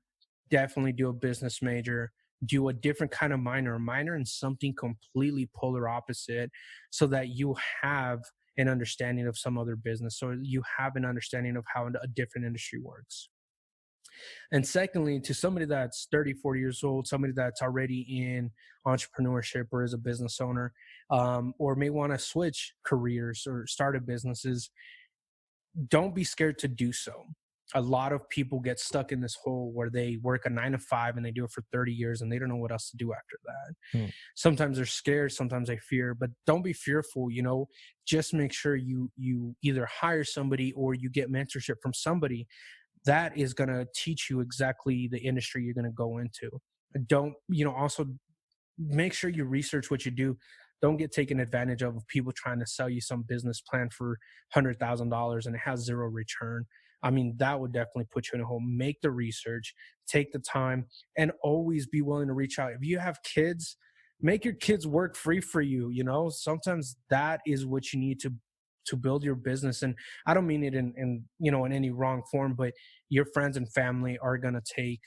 definitely do a business major, do a different kind of minor in something completely polar opposite, so that you have an understanding of some other business, or you have an understanding of how a different industry works. And secondly, to somebody that's 30, 40 years old, somebody that's already in entrepreneurship or is a business owner, or may want to switch careers or start a businesses, don't be scared to do so. A lot of people get stuck in this hole where they work a 9 to 5 and they do it for 30 years and they don't know what else to do after that. Sometimes they're scared, sometimes they fear, but don't be fearful. Just make sure you either hire somebody or you get mentorship from somebody that is going to teach you exactly the industry you're going to go into. Don't, also make sure you research what you do. Don't get taken advantage of people trying to sell you some business plan for $100,000 and it has zero return. I mean, that would definitely put you in a hole. Make the research, take the time, and always be willing to reach out. If you have kids, make your kids work free for you. Sometimes that is what you need to build your business. And I don't mean it in any wrong form, but your friends and family are going to take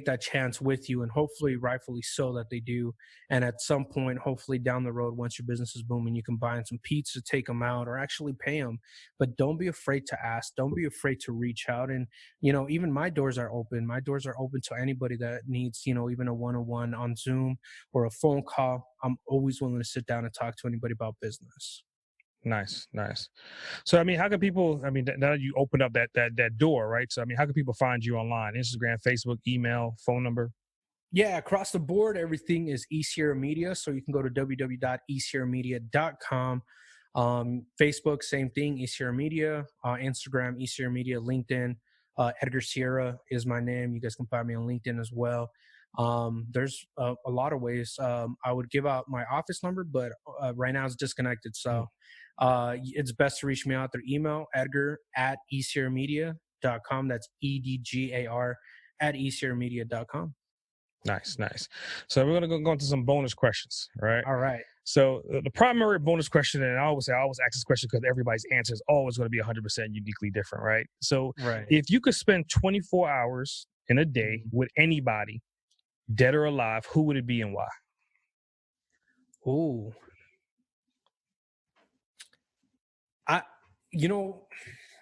that chance with you, and hopefully rightfully so that they do. And at some point, hopefully down the road, once your business is booming, you can buy them some pizza, take them out, or actually pay them. But don't be afraid to ask. Don't be afraid to reach out. And, even my doors are open. My doors are open to anybody that needs, even a one-on-one on Zoom or a phone call. I'm always willing to sit down and talk to anybody about business. Nice. So, how can people, now that you opened up that door, right? So, how can people find you online? Instagram, Facebook, email, phone number? Yeah, across the board, everything is E.Sierra Media. So you can go to www.esierramedia.com. Facebook, same thing, E.Sierra Media. Instagram, E.Sierra Media. LinkedIn, Edgar Sierra is my name. You guys can find me on LinkedIn as well. There's a lot of ways. I would give out my office number, but right now it's disconnected. So it's best to reach me out through email, edgar@esierramedia.com. That's EDGAR @esierramedia.com. Nice. So we're going to go into some bonus questions, right? All right. So the primary bonus question, and I always ask this question because everybody's answer is always going to be 100% uniquely different, right? So if you could spend 24 hours in a day with anybody, dead or alive, who would it be and why? Ooh.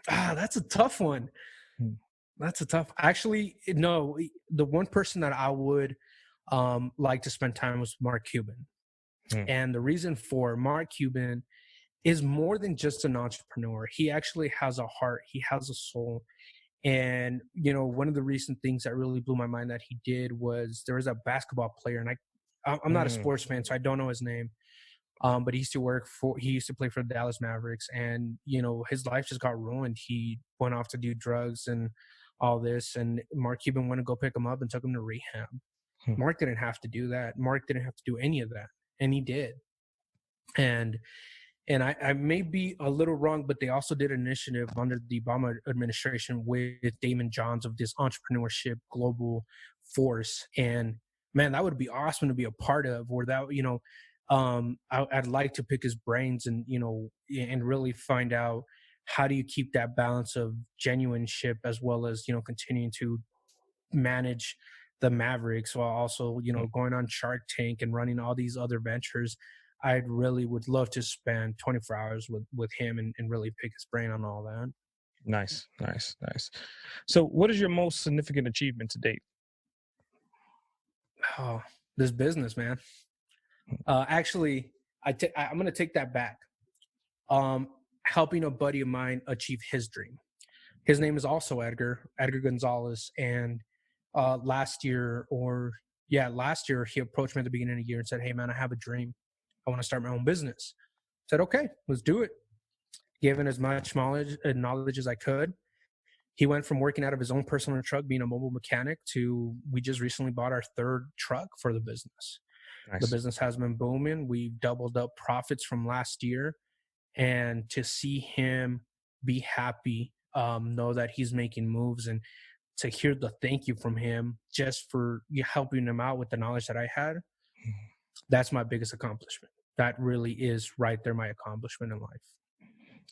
That's a tough one. Actually, no, the one person that I would like to spend time with Mark Cuban. And the reason for Mark Cuban is more than just an entrepreneur. He actually has a heart. He has a soul. And, one of the recent things that really blew my mind that he did was there was a basketball player, and I'm not a sports fan, so I don't know his name. But he used to play for the Dallas Mavericks, and, his life just got ruined. He went off to do drugs and all this, and Mark Cuban went to go pick him up and took him to rehab. Mark didn't have to do that. Mark didn't have to do any of that, and he did. And I may be a little wrong, but they also did an initiative under the Obama administration with Damon Johns of this entrepreneurship global force. And man, that would be awesome to be a part of. Or that, I'd like to pick his brains and, and really find out how do you keep that balance of genuineship as well as, continuing to manage the Mavericks while also, going on Shark Tank and running all these other ventures. I really would love to spend 24 hours with him and really pick his brain on all that. Nice. So what is your most significant achievement to date? Oh, this business, man. Actually, I'm going to take that back. Helping a buddy of mine achieve his dream. His name is also Edgar Gonzalez. And last year, he approached me at the beginning of the year and said, "Hey, man, I have a dream. I want to start my own business." I said, "Okay, let's do it." Given as much knowledge as I could. He went from working out of his own personal truck, being a mobile mechanic, to we just recently bought our third truck for the business. Nice. The business has been booming. We've doubled up profits from last year. And to see him be happy, know that he's making moves, and to hear the thank you from him just for helping him out with the knowledge that I had, that's my biggest accomplishment. That really is right there my accomplishment in life.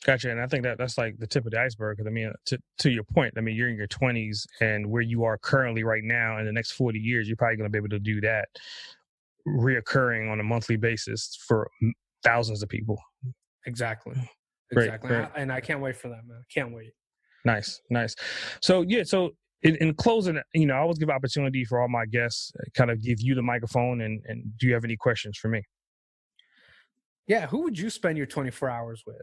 Gotcha. And I think that's like the tip of the iceberg. Because I mean, to your point, I mean, you're in your 20s, and where you are currently right now, in the next 40 years, you're probably going to be able to do that reoccurring on a monthly basis for thousands of people. Exactly. Great. And I can't wait for that, man. I can't wait. Nice. So in closing, I always give opportunity for all my guests, kind of give you the microphone, and do you have any questions for me? Yeah. Who would you spend your 24 hours with?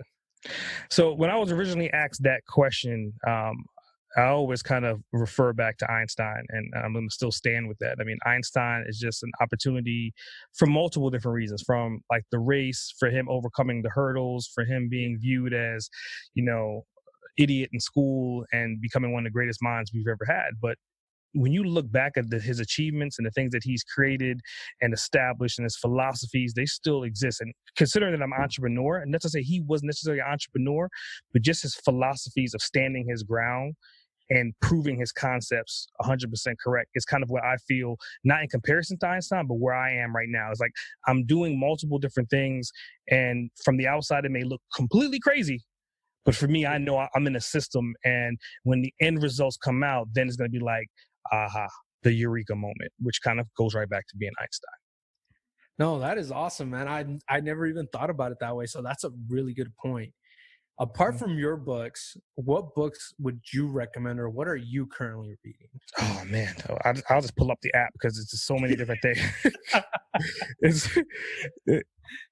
So when I was originally asked that question, I always kind of refer back to Einstein, and I'm going to still stand with that. I mean, Einstein is just an opportunity for multiple different reasons, from like the race, for him overcoming the hurdles, for him being viewed as, idiot in school and becoming one of the greatest minds we've ever had. But when you look back at his achievements and the things that he's created and established and his philosophies, they still exist. And considering that I'm an entrepreneur, and not to say he wasn't necessarily an entrepreneur, but just his philosophies of standing his ground and proving his concepts 100% correct is kind of what I feel, not in comparison to Einstein, but where I am right now. It's like I'm doing multiple different things, and from the outside, it may look completely crazy. But for me, I know I'm in a system, and when the end results come out, then it's going to be like, aha, the eureka moment, which kind of goes right back to being Einstein. No, that is awesome, man. I never even thought about it that way. So that's a really good point. Apart from your books, what books would you recommend, or what are you currently reading? Oh man, I'll just pull up the app because it's just so many different things.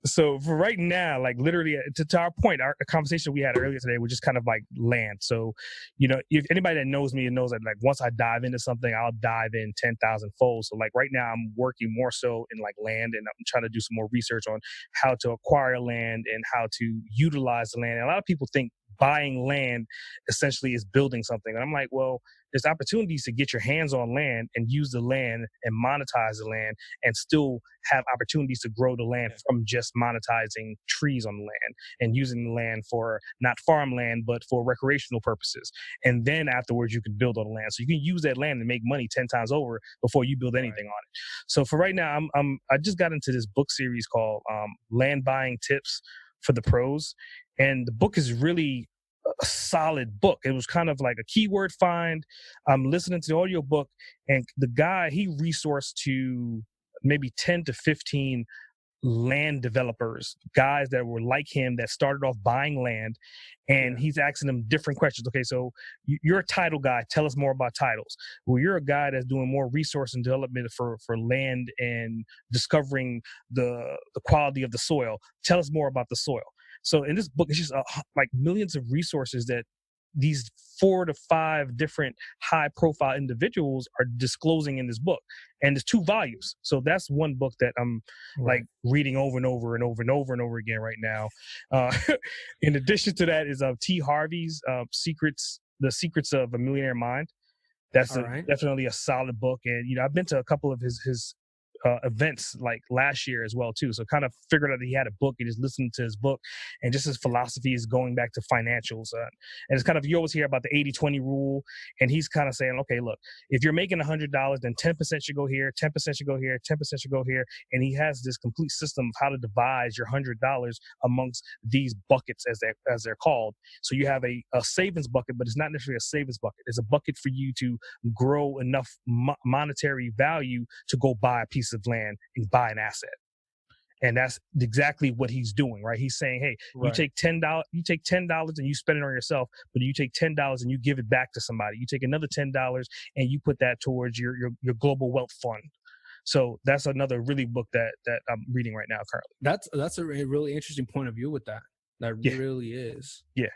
So for right now, like literally to our point, our conversation we had earlier today was just kind of like land. So, if anybody that knows me knows that like once I dive into something, I'll dive in 10,000 fold. So like right now I'm working more so in like land, and I'm trying to do some more research on how to acquire land and how to utilize the land. And a lot of people think buying land essentially is building something. And I'm like, well, there's opportunities to get your hands on land and use the land and monetize the land and still have opportunities to grow the land from just monetizing trees on the land and using the land for not farmland, but for recreational purposes. And then afterwards, you can build on the land. So you can use that land and make money 10 times over before you build anything on it. So for right now, I just got into this book series called Land Buying Tips for the Pros. And the book is really a solid book. It was kind of like a keyword find. I'm listening to the audio book, and the guy, he resourced to maybe 10 to 15 land developers, guys that were like him that started off buying land, and he's asking them different questions. Okay, so you're a title guy. Tell us more about titles. Well, you're a guy that's doing more resource and development for land and discovering the quality of the soil. Tell us more about the soil. So in this book, it's just like millions of resources that these 4 to 5 different high profile individuals are disclosing in this book, and there's 2 volumes. So that's one book that I'm like reading over and over and over and over and over again right now. In addition to that is T. Harvey's The Secrets of a Millionaire Mind. That's definitely a solid book. And, you know, I've been to a couple of his events like last year as well too. So kind of figured out that he had a book and just listened to his book, and just his philosophy is going back to financials. And it's kind of, you always hear about the 80-20 rule, and he's kind of saying, okay, look, if you're making $100, then 10% should go here, 10% should go here, 10% should go here. And he has this complete system of how to devise your $100 amongst these buckets as they're called. So you have a savings bucket, but it's not necessarily a savings bucket. It's a bucket for you to grow enough monetary value to go buy a piece of land and buy an asset. And that's exactly what he's doing, right? He's saying, hey, you take $10 and you spend it on yourself, but you take $10 and you give it back to somebody. You take another $10 and you put that towards your global wealth fund. So that's another really book that I'm reading right now currently. That's a really interesting point of view with that. That really is. Yeah.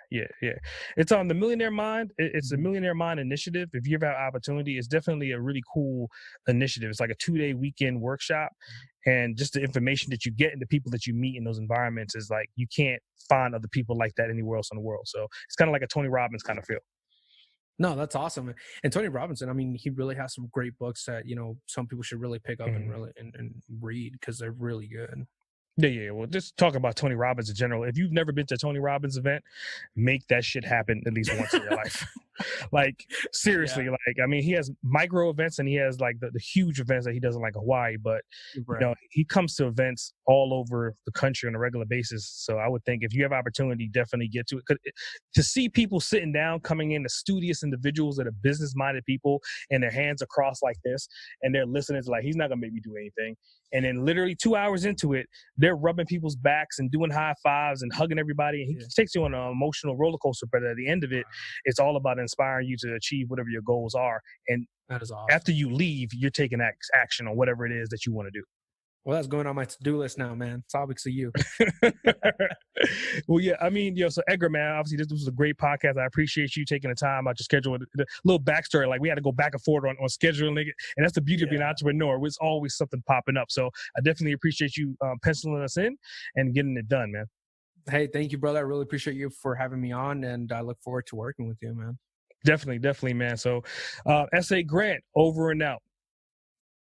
It's on the Millionaire Mind. It's a Millionaire Mind initiative. If you ever have opportunity, it's definitely a really cool initiative. It's like a 2-day weekend workshop. And just the information that you get and the people that you meet in those environments is like, you can't find other people like that anywhere else in the world. So it's kind of like a Tony Robbins kind of feel. No, that's awesome. And Tony Robinson, I mean, he really has some great books that, you know, some people should really pick up and really and read, because they're really good. Yeah. Well, just talk about Tony Robbins in general. If you've never been to a Tony Robbins event, make that shit happen at least once in your life. Like, seriously, like, I mean, he has micro events and he has like the huge events that he does in like Hawaii, but you know, he comes to events all over the country on a regular basis. So I would think if you have opportunity, definitely get to it. 'Cause to see people sitting down, coming in, the studious individuals that are business-minded people, and their hands are crossed like this, and they're listening to like, he's not gonna make me do anything. And then literally 2 hours into it, they're rubbing people's backs and doing high fives and hugging everybody. And he takes you on an emotional roller coaster, but at the end of it, it's all about inspiring you to achieve whatever your goals are. And that is awesome. After you leave, you're taking action on whatever it is that you want to do. Well, that's going on my to-do list now, man. It's all because of you. Well, yeah, I mean, so Edgar, man, obviously this was a great podcast. I appreciate you taking the time out to schedule the little backstory. Like, we had to go back and forth on scheduling it. And that's the beauty of being an entrepreneur. There's always something popping up. So I definitely appreciate you penciling us in and getting it done, man. Hey, thank you, brother. I really appreciate you for having me on, and I look forward to working with you, man. Definitely, man. So S.A. Grant, over and out.